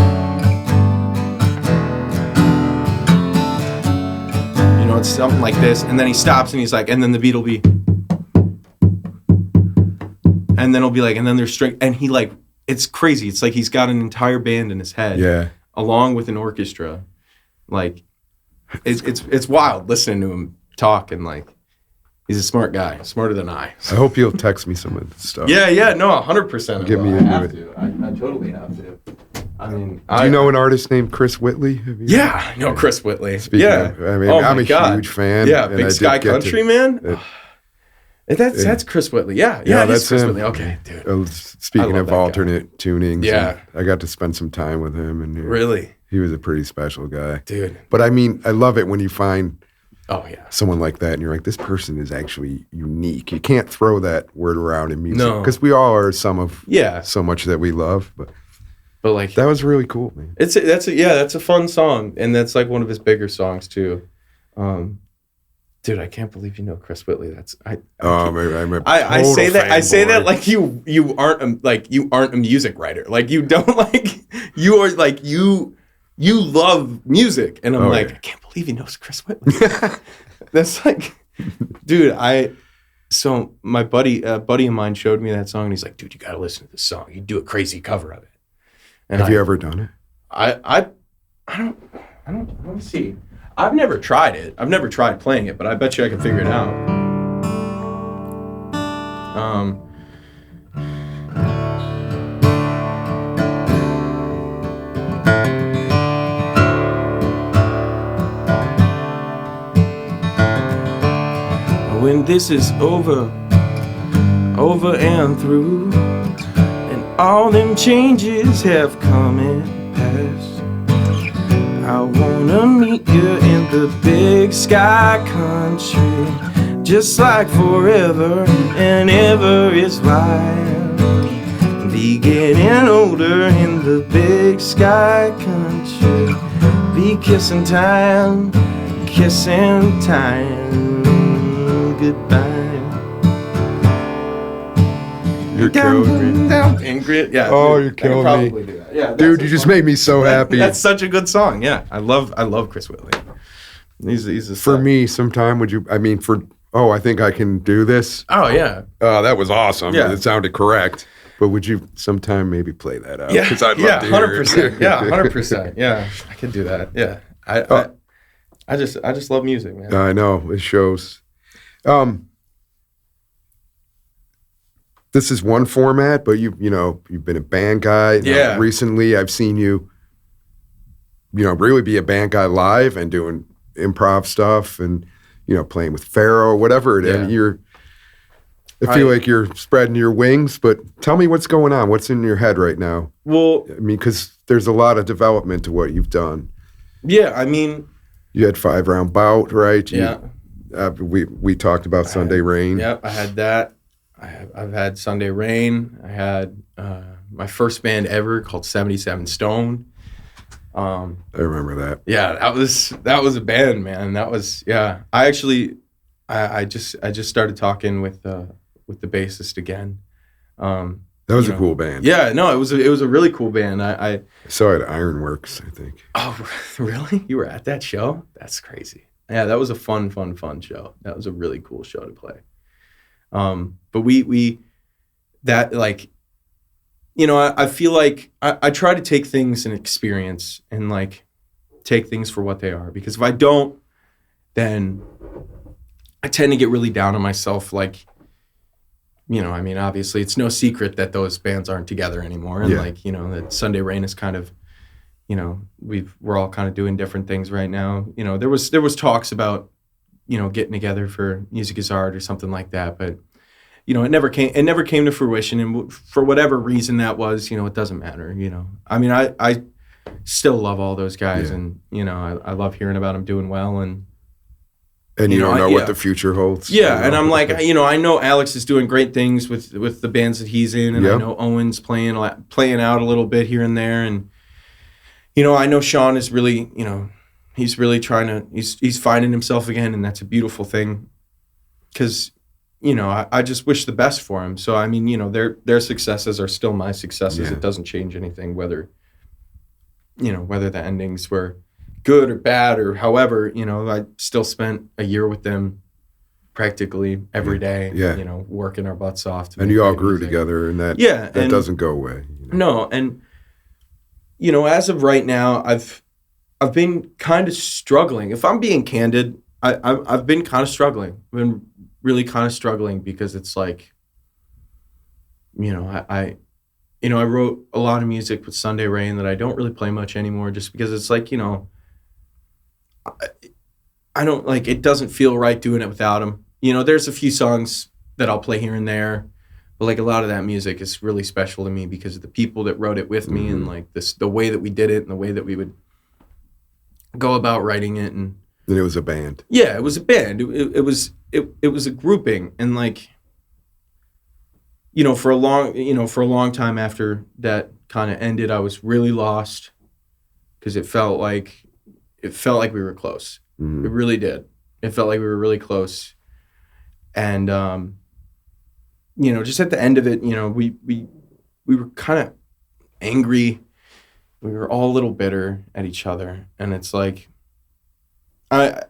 know, it's something like this, and then he stops and he's like, and then the beat will be, and then it'll be like, and then there's string, and he like, it's crazy. It's like he's got an entire band in his head, Yeah. along with an orchestra, like. It's wild listening to him talk, and like he's a smart guy, smarter than I. I hope you'll text me some of the stuff. Yeah, no, 100%. Get me into it. I totally have to. I mean, Do you know an artist named Chris Whitley? Yeah, I know Chris Whitley. Speaking yeah, of, I mean, oh I'm a God. huge fan. Yeah, and Big I Sky did get Country, man. That's Yeah. Chris Whitley. Yeah, that's Chris him. Whitley. Okay, dude. Speaking love of that guy. alternate tunings, Yeah. I got to spend some time with him, and Really, he was a pretty special guy. dude. But I mean, I love it when you find Oh yeah. someone like that, and you're like, this person is actually unique. You can't throw that word around in music, No. because we all are some of Yeah, so much that we love. But like that was really cool, man. that's a fun song, and that's like one of his bigger songs too. Dude, I can't believe you know Chris Whitley. I'm a I total say that fanboy. like you aren't a music writer. Like you don't like you are like you love music, and I'm like, yeah. I can't believe he knows Chris Whitley. That's like, dude. So my buddy of mine showed me that song, and he's like, dude, you got to listen to this song. You do a crazy cover of it. And Have you ever done it? I don't. Let me see. I've never tried it. I've never tried playing it, but I bet you I can figure it out. When this is over and through, and all them changes have come and passed, I wanna meet you in the big sky country, just like forever and ever is wild. Be getting older in the big sky country, be kissing time, goodbye. You're killing me. Ingrid, yeah. Oh, dude, you're killing I could me. probably do that. Yeah, Dude, you just made me so happy. That's such a good song. Yeah, I love Chris Whitley. He's a For stud. me, sometime would you, I mean, I think I can do this. Oh yeah, That was awesome. Yeah. It sounded correct. But would you sometime maybe play that out? yeah, 'Cause I'd love to hear it. 100%. Yeah, 100%. Yeah, I could do that. Yeah, I just love music, man. I know, it shows. This is one format, but you've been a band guy. Yeah. Recently, I've seen you really be a band guy live and doing improv stuff and, playing with Pharaoh, whatever it is. I mean, I feel like you're spreading your wings, but tell me what's going on. What's in your head right now? Well, I mean, because there's a lot of development to what you've done. Yeah, I mean, you had 5-round Bout, right? Yeah. We talked about Sunday Rain. Yep, I had that. I've had Sunday Rain. I had my first band ever called 77 Stone. I remember that. Yeah, that was a band, man. That was I actually I just started talking with the bassist again. That was a cool band. Yeah, no, it was a really cool band. I saw it at Ironworks, I think. Oh, really? You were at that show? That's crazy. Yeah, that was a fun show. That was a really cool show to play. But we that like, I feel like I try to take things and experience and like take things for what they are, because if I don't, then I tend to get really down on myself. Like, I mean, obviously it's no secret that those bands aren't together anymore. And that Sunday Rain is kind of, we're all kind of doing different things right now. There was talks about, getting together for Music is Art or something like that. But, it never came to fruition. And for whatever reason that was, it doesn't matter, I mean, I still love all those guys and, I love hearing about them doing well. And you don't know what the future holds. Yeah, and I'm like, I know Alex is doing great things with the bands that he's in, and I know Owen's playing out a little bit here and there, and I know Sean is really, he's really trying to, he's finding himself again, and that's a beautiful thing, because I just wish the best for him. So I mean, their successes are still my successes. It doesn't change anything whether the endings were good or bad or however, I still spent a year with them practically every day, working our butts off. And you all grew together, and that doesn't go away. No, and as of right now, I've been kind of struggling. If I'm being candid, I've been kind of struggling. I've been really kind of struggling because it's like, I wrote a lot of music with Sunday Rain that I don't really play much anymore, just because it's like, I don't like, it doesn't feel right doing it without him. There's a few songs that I'll play here and there, but like a lot of that music is really special to me because of the people that wrote it with me and like the way that we did it and the way that we would go about writing it. And it was a band. Yeah, it was a band. It was a grouping, and like, for a long time after that kind of ended, I was really lost because it felt like we were close. It really did. It felt like we were really close. And, just at the end of it, we were kind of angry. We were all a little bitter at each other. And it's like, I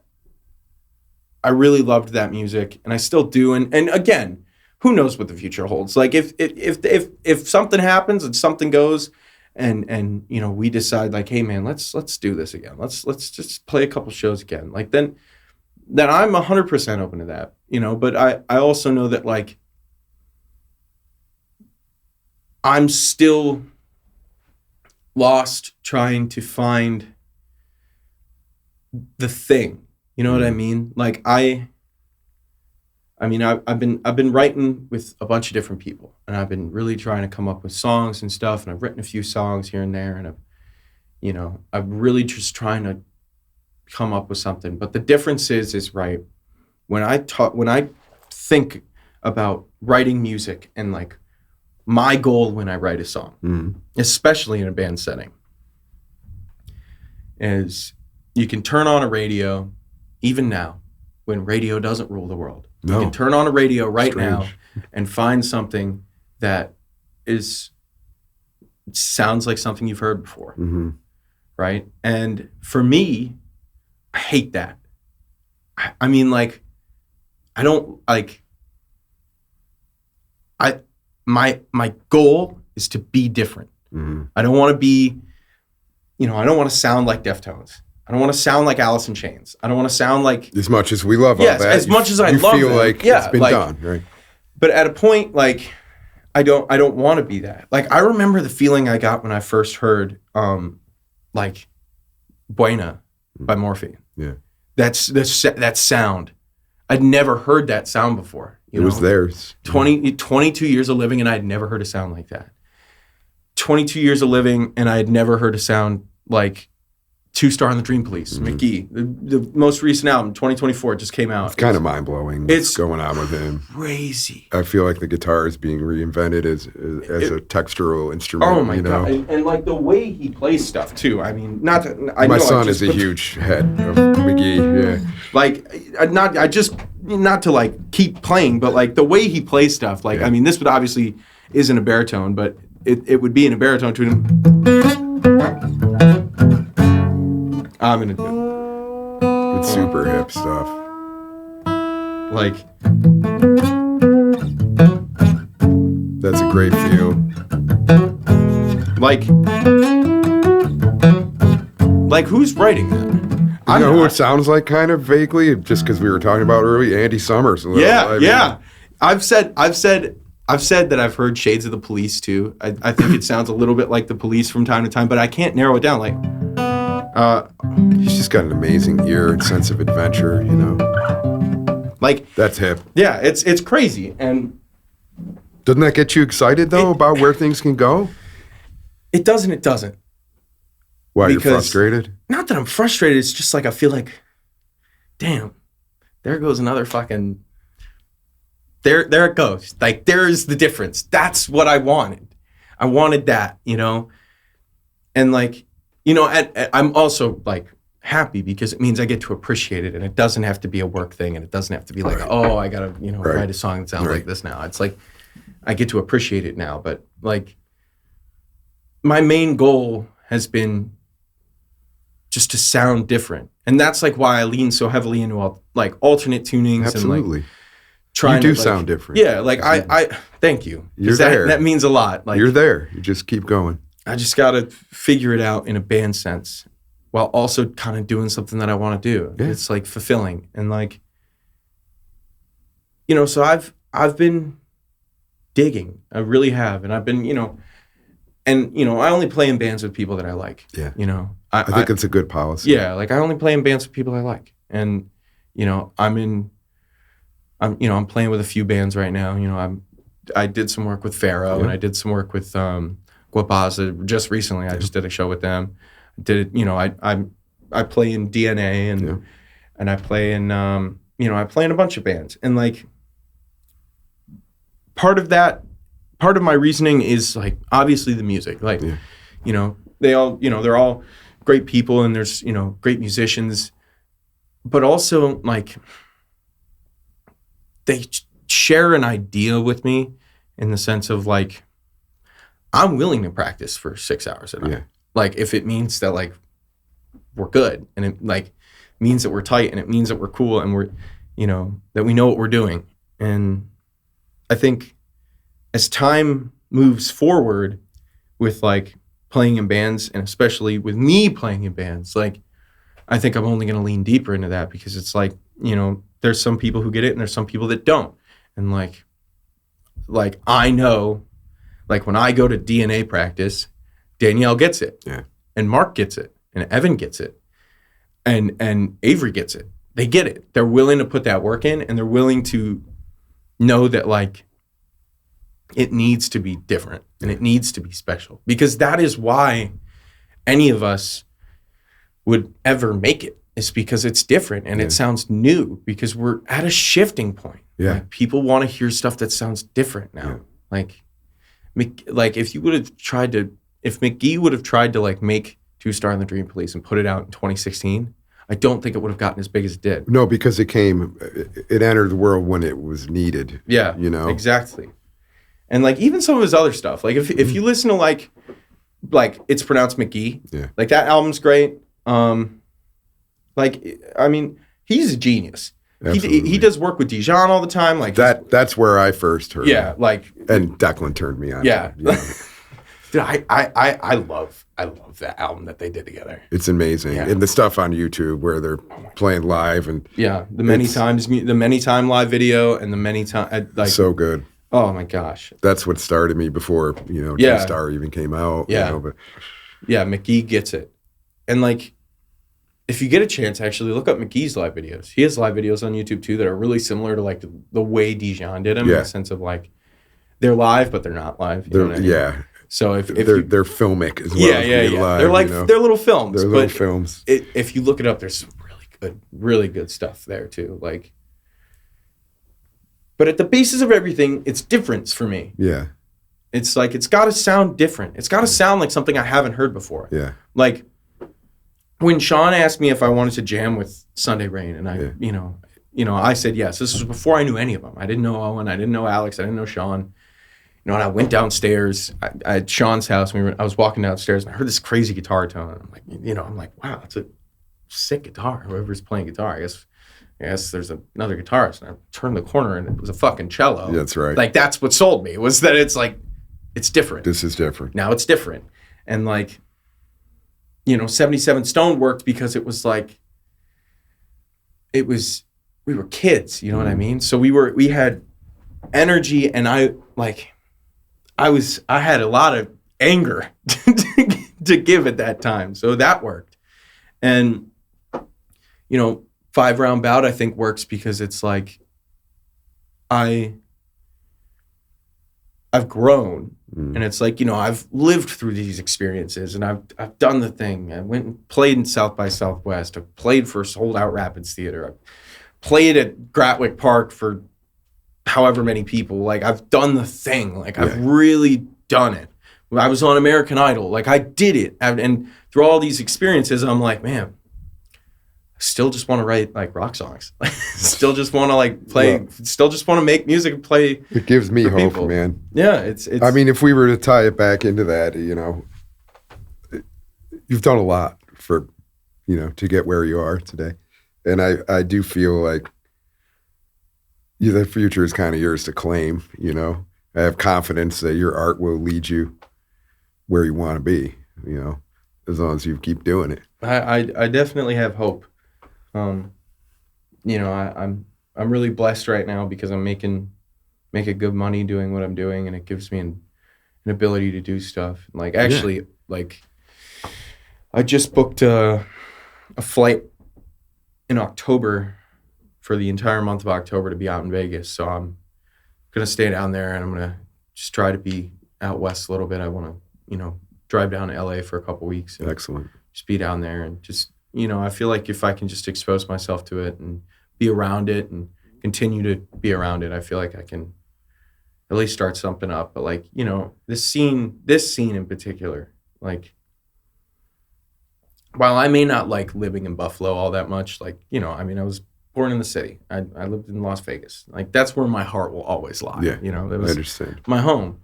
really loved that music, and I still do. And again, who knows what the future holds? Like if something happens and something goes, and we decide like, hey man, let's do this again. Let's just play a couple shows again. Like then I'm 100% open to that. But I also know that like I'm still lost trying to find the thing. You know what I mean? Like I've been writing with a bunch of different people, and I've been really trying to come up with songs and stuff, and I've written a few songs here and there, and I'm really just trying to come up with something. But the difference is right, when I think about writing music and like my goal when I write a song, especially in a band setting, is you can turn on a radio, even now, when radio doesn't rule the world. No. You can turn on a radio right now and find something that sounds like something you've heard before, right? And for me, I hate that. I mean, like, I don't like. My goal is to be different. I don't want to be, I don't want to sound like Deftones. I don't want to sound like Alice in Chains. I don't want to sound like... As much as we love all that. As much as I love you feel them, like it's been done, right? But at a point, like, I don't want to be that. Like, I remember the feeling I got when I first heard, like, Buena by Morphine. Yeah. That's that sound. I'd never heard that sound before. It was theirs. 22 years of living, and I'd never heard a sound like that. 22 years of living, and I had never heard a sound like Two Star and the Dream Police, McGee. The most recent album, 2024, just came out. It's kind of mind-blowing what's going on with him. Crazy. I feel like the guitar is being reinvented as a textural instrument. Oh my God. And like the way he plays stuff too. I mean, not that I my know son is a huge head of McGee. Yeah. Like not to like keep playing, but like the way he plays stuff. Like I mean, this would obviously isn't a baritone, but it would be in a baritone tune. I'm gonna do it. It's super hip stuff. Like that's a great feel. Like who's writing that? You know who it sounds like, kind of vaguely, just because we were talking about early, Andy Summers. Yeah. I've said that I've heard shades of the Police too. I think it sounds a little bit like the Police from time to time, but I can't narrow it down. Like, he's just got an amazing ear and sense of adventure, you know. Like that's hip. Yeah, it's crazy. And doesn't that get you excited though about where things can go? It doesn't. It doesn't. Why, you're frustrated? Not that I'm frustrated. It's just like I feel like, damn, there goes another fucking. There it goes. Like there's the difference. That's what I wanted. I wanted that, you know, and like, you know, I'm also like happy because it means I get to appreciate it, and it doesn't have to be a work thing, and it doesn't have to be like, oh, I gotta, you know, write a song that sounds like this now. It's like I get to appreciate it now, but like my main goal has been just to sound different, and that's like why I lean so heavily into like alternate tunings. Absolutely. And like trying you do to, like, sound different. Yeah, like I thank you. You're there. That means a lot. Like you're there. You just keep going. I just got to figure it out in a band sense while also kind of doing something that I want to do. Yeah. It's like fulfilling. And like, you know, so I've been digging. I really have. And I've been, you know, and, you know, I only play in bands with people that I like. Yeah. You know, I think it's a good policy. Yeah. Like I only play in bands with people I like. And, you know, I'm playing with a few bands right now. You know, I did some work with Pharaoh and I did some work with, Guapaza just recently. I just did a show with them. You know, I play in DNA and I play in you know, I play in a bunch of bands, and like part of my reasoning is like obviously the music. Like you know, they're all great people, and there's, you know, great musicians, but also like they share an idea with me in the sense of like I'm willing to practice for 6 hours a night. Yeah. Like if it means that like we're good, and it like means that we're tight, and it means that we're cool, and we're, you know, that we know what we're doing. And I think as time moves forward with like playing in bands, and especially with me playing in bands, like I think I'm only going to lean deeper into that, because it's like, you know, there's some people who get it and there's some people that don't. And like I know, like when I go to DNA practice, Danielle gets it. Yeah. And Mark gets it. And Evan gets it. And Avery gets it. They get it. They're willing to put that work in, and they're willing to know that like it needs to be different and it needs to be special, because that is why any of us would ever make it, is because it's different and it sounds new, because we're at a shifting point. Yeah. Like, people want to hear stuff that sounds different now. Yeah. Like if McGee would have tried to like make Two Star and the Dream Police and put it out in 2016, I don't think it would have gotten as big as it did. No, because it entered the world when it was needed. Yeah, you know, exactly. And like even some of his other stuff, like if you listen to like it's pronounced McGee, like that album's great. Like I mean, he's a genius. He does work with Dijon all the time. Like that's where I first heard. Yeah, him. like and Declan turned me on. Yeah. Dude, I love that album that they did together. It's amazing. Yeah. And the stuff on YouTube where they're playing live, and the many time live video, and the many time like so good. Oh my gosh. That's what started me before, you know, Two Star even came out. Yeah. You know, but yeah, McGee gets it. And like if you get a chance, actually look up McGee's live videos. He has live videos on YouTube too that are really similar to like the way Dijon did them in the sense of like they're live, but they're not live. You know what I mean? Yeah. So if they're filmic as well. Yeah. Live, they're like they're little films. They're little films. If you look it up, there's some really good stuff there too. Like, but at the basis of everything, it's difference for me. Yeah. It's like it's got to sound different. It's got to sound like something I haven't heard before. Yeah. Like when Sean asked me if I wanted to jam with Sunday Rain, and I, you know, I said yes. This was before I knew any of them. I didn't know Owen. I didn't know Alex. I didn't know Sean. You know, and I went downstairs at Sean's house. I was walking downstairs, and I heard this crazy guitar tone. I'm like, wow, that's a sick guitar. Whoever's playing guitar, I guess there's another guitarist. And I turned the corner, and it was a fucking cello. That's right. Like that's what sold me was that it's like it's different. This is different. Now it's different, and like, you know, 77 Stone worked because it was like, we were kids. You know what I mean? So we had energy, and I had a lot of anger to give at that time. So that worked. And, you know, 5-round Bout, I think works because it's like, I've grown and it's like, you know, I've lived through these experiences and I've done the thing. I went and played in South by Southwest. I've played for Sold Out Rapids Theater. I've played at Gratwick Park for however many people. Like I've done the thing. Like I've really done it. I was on American Idol. Like I did it. And through all these experiences, I'm like, man, I still just want to write like rock songs. Still just want to like play, still just want to make music and play. It gives me hope, people. Man. Yeah. It's, I mean, if we were to tie it back into that, you know, you've done a lot for, you know, to get where you are today. And I do feel like the future is kind of yours to claim, you know. I have confidence that your art will lead you where you want to be, you know, as long as you keep doing it. I definitely have hope. You know, I'm really blessed right now because I'm making good money doing what I'm doing, and it gives me an ability to do stuff. Like actually, like I just booked a flight in October for the entire month of October to be out in Vegas. So I'm gonna stay down there, and I'm gonna just try to be out west a little bit. I want to, you know, drive down to LA for a couple weeks. And excellent. Just be down there and just, you know, I feel like if I can just expose myself to it and be around it and continue to be around it, I feel like I can at least start something up. But like, you know, this scene in particular, like, while I may not like living in Buffalo all that much, like, you know, I mean, I was born in the city. I lived in Las Vegas. Like, that's where my heart will always lie. Yeah, you know, that I was understand. my home.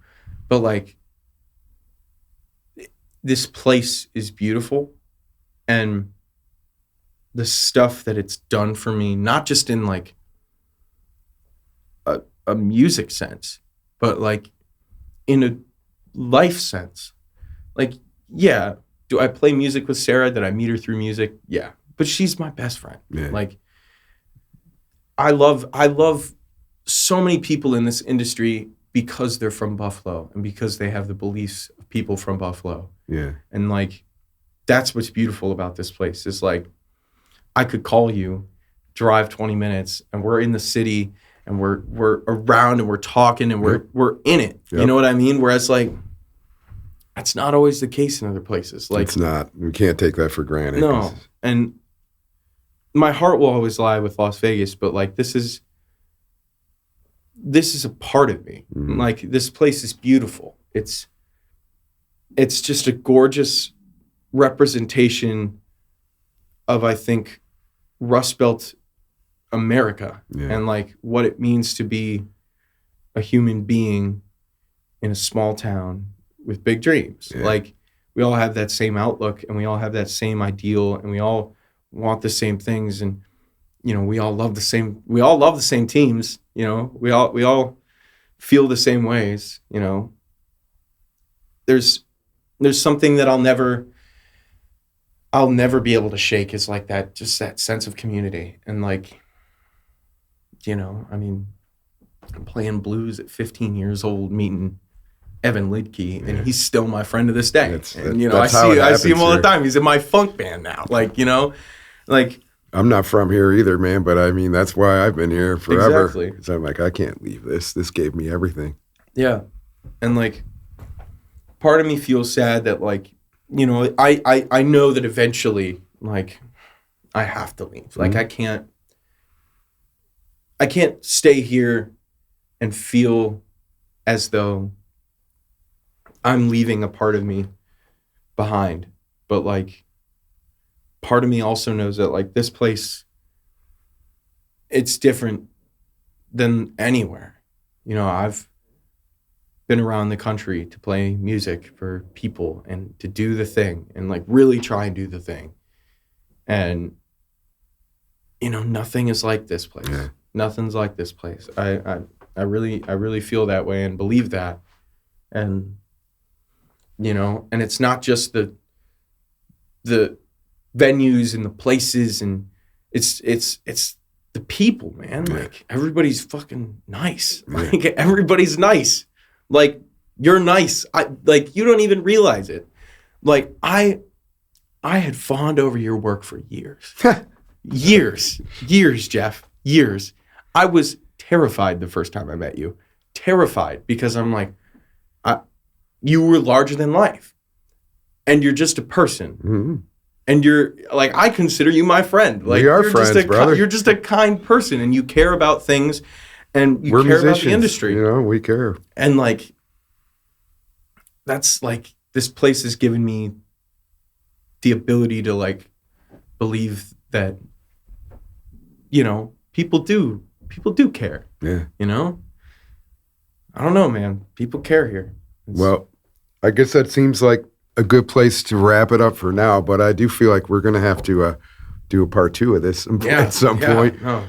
But like, this place is beautiful, and the stuff that it's done for me, not just in like a music sense, but like in a life sense. Like, yeah, do I play music with Sarah? Did I meet her through music? Yeah, but she's my best friend. Yeah. Like, I love so many people in this industry because they're from Buffalo and because they have the beliefs of people from Buffalo. Yeah. And like, that's what's beautiful about this place is like, I could call you, drive 20 minutes, and we're in the city and we're around and we're talking and we're in it. Yep. You know what I mean? Whereas like, that's not always the case in other places. Like, it's not. We can't take that for granted. No. And my heart will always lie with Las Vegas, but like, this is a part of me. Mm-hmm. Like, this place is beautiful. It's just a gorgeous representation of, I think, Rust Belt America and like what it means to be a human being in a small town with big dreams. Yeah. Like, we all have that same outlook and we all have that same ideal and we all want the same things, and you know, we all love the same teams, you know, we all feel the same ways, you know. There's something that I'll never be able to shake, is like that, just that sense of community. And like, you know, I mean, I'm playing blues at 15 years old, meeting Evan Lidke, and he's still my friend to this day. And you know, I see him all the time. He's in my funk band now. Like, you know, Like, I'm not from here either, man, but I mean, that's why I've been here forever. Exactly. So I'm like, I can't leave this. This gave me everything. yeah. And like, part of me feels sad that like, you know, I know that eventually, like, I have to leave. Like, I can't stay here and feel as though I'm leaving a part of me behind. But like, part of me also knows that like this place, it's different than anywhere. You know, I've been around the country to play music for people and to do the thing and like really try and do the thing. And, you know, nothing is like this place. Yeah. Nothing's like this place. I really feel that way and believe that. And, you know, and it's not just the venues and the places, and it's the people, man. Yeah. Like, everybody's fucking nice. Like, everybody's nice. Like, you're nice. Like, you don't even realize it. Like, I had fawned over your work for years. years, Jeff. Years. I was terrified the first time I met you. Terrified, because I'm like, you were larger than life. And you're just a person. Mm-hmm. And you're like, I consider you my friend. Like, we are you're friends, brother. You're just a kind person, and you care about things, and you care about the industry. You know, we care. And like, that's like, this place has given me the ability to like believe that, you know, people do care. Yeah. You know? I don't know, man. People care here. Well, I guess that seems like a good place to wrap it up for now, but I do feel like we're going to have to do a part 2 of this at some point. No.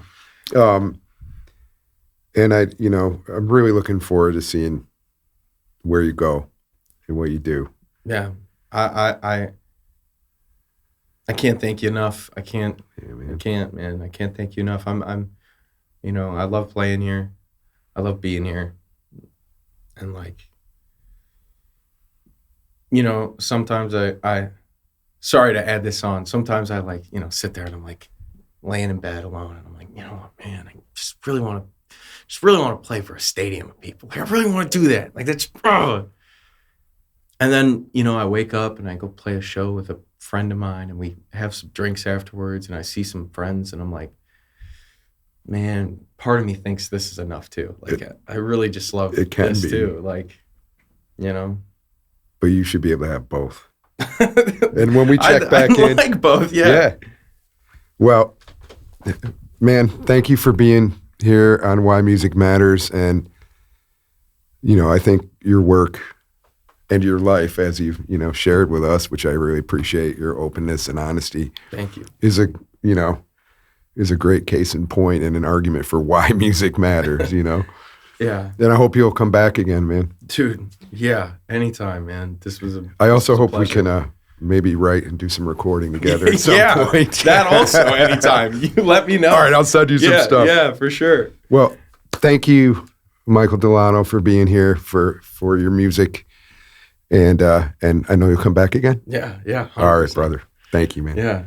And I'm really looking forward to seeing where you go and what you do. Yeah. I can't thank you enough. I can't, man. I can't thank you enough. I'm, you know, I love playing here. I love being here. And like, you know, sometimes I sorry to add this on. Sometimes I like, you know, sit there and I'm like laying in bed alone, and I'm like, you know what, man, I just really want to play for a stadium of people. Like, I really want to do that. Like, that's, and then, you know, I wake up and I go play a show with a friend of mine, and we have some drinks afterwards, and I see some friends, and I'm like, man, part of me thinks this is enough too. Like, I really just love this too. Like, you know. But you should be able to have both. And when we check back in. I like both, yeah. Yeah. Well, man, thank you for being here on Why Music Matters. And, you know, I think your work and your life, as you've, you know, shared with us, which I really appreciate your openness and honesty. Thank you. Is a great case in point and an argument for why music matters, you know? Yeah. And I hope you'll come back again, man. Dude, yeah, anytime, man. I also hope we can maybe write and do some recording together at some point. That also, anytime. You let me know. All right, I'll send you some stuff. Yeah, for sure. Well, thank you, Michael DeLano, for being here for your music. And I know you'll come back again. Yeah. 100%. All right, brother. Thank you, man. Yeah.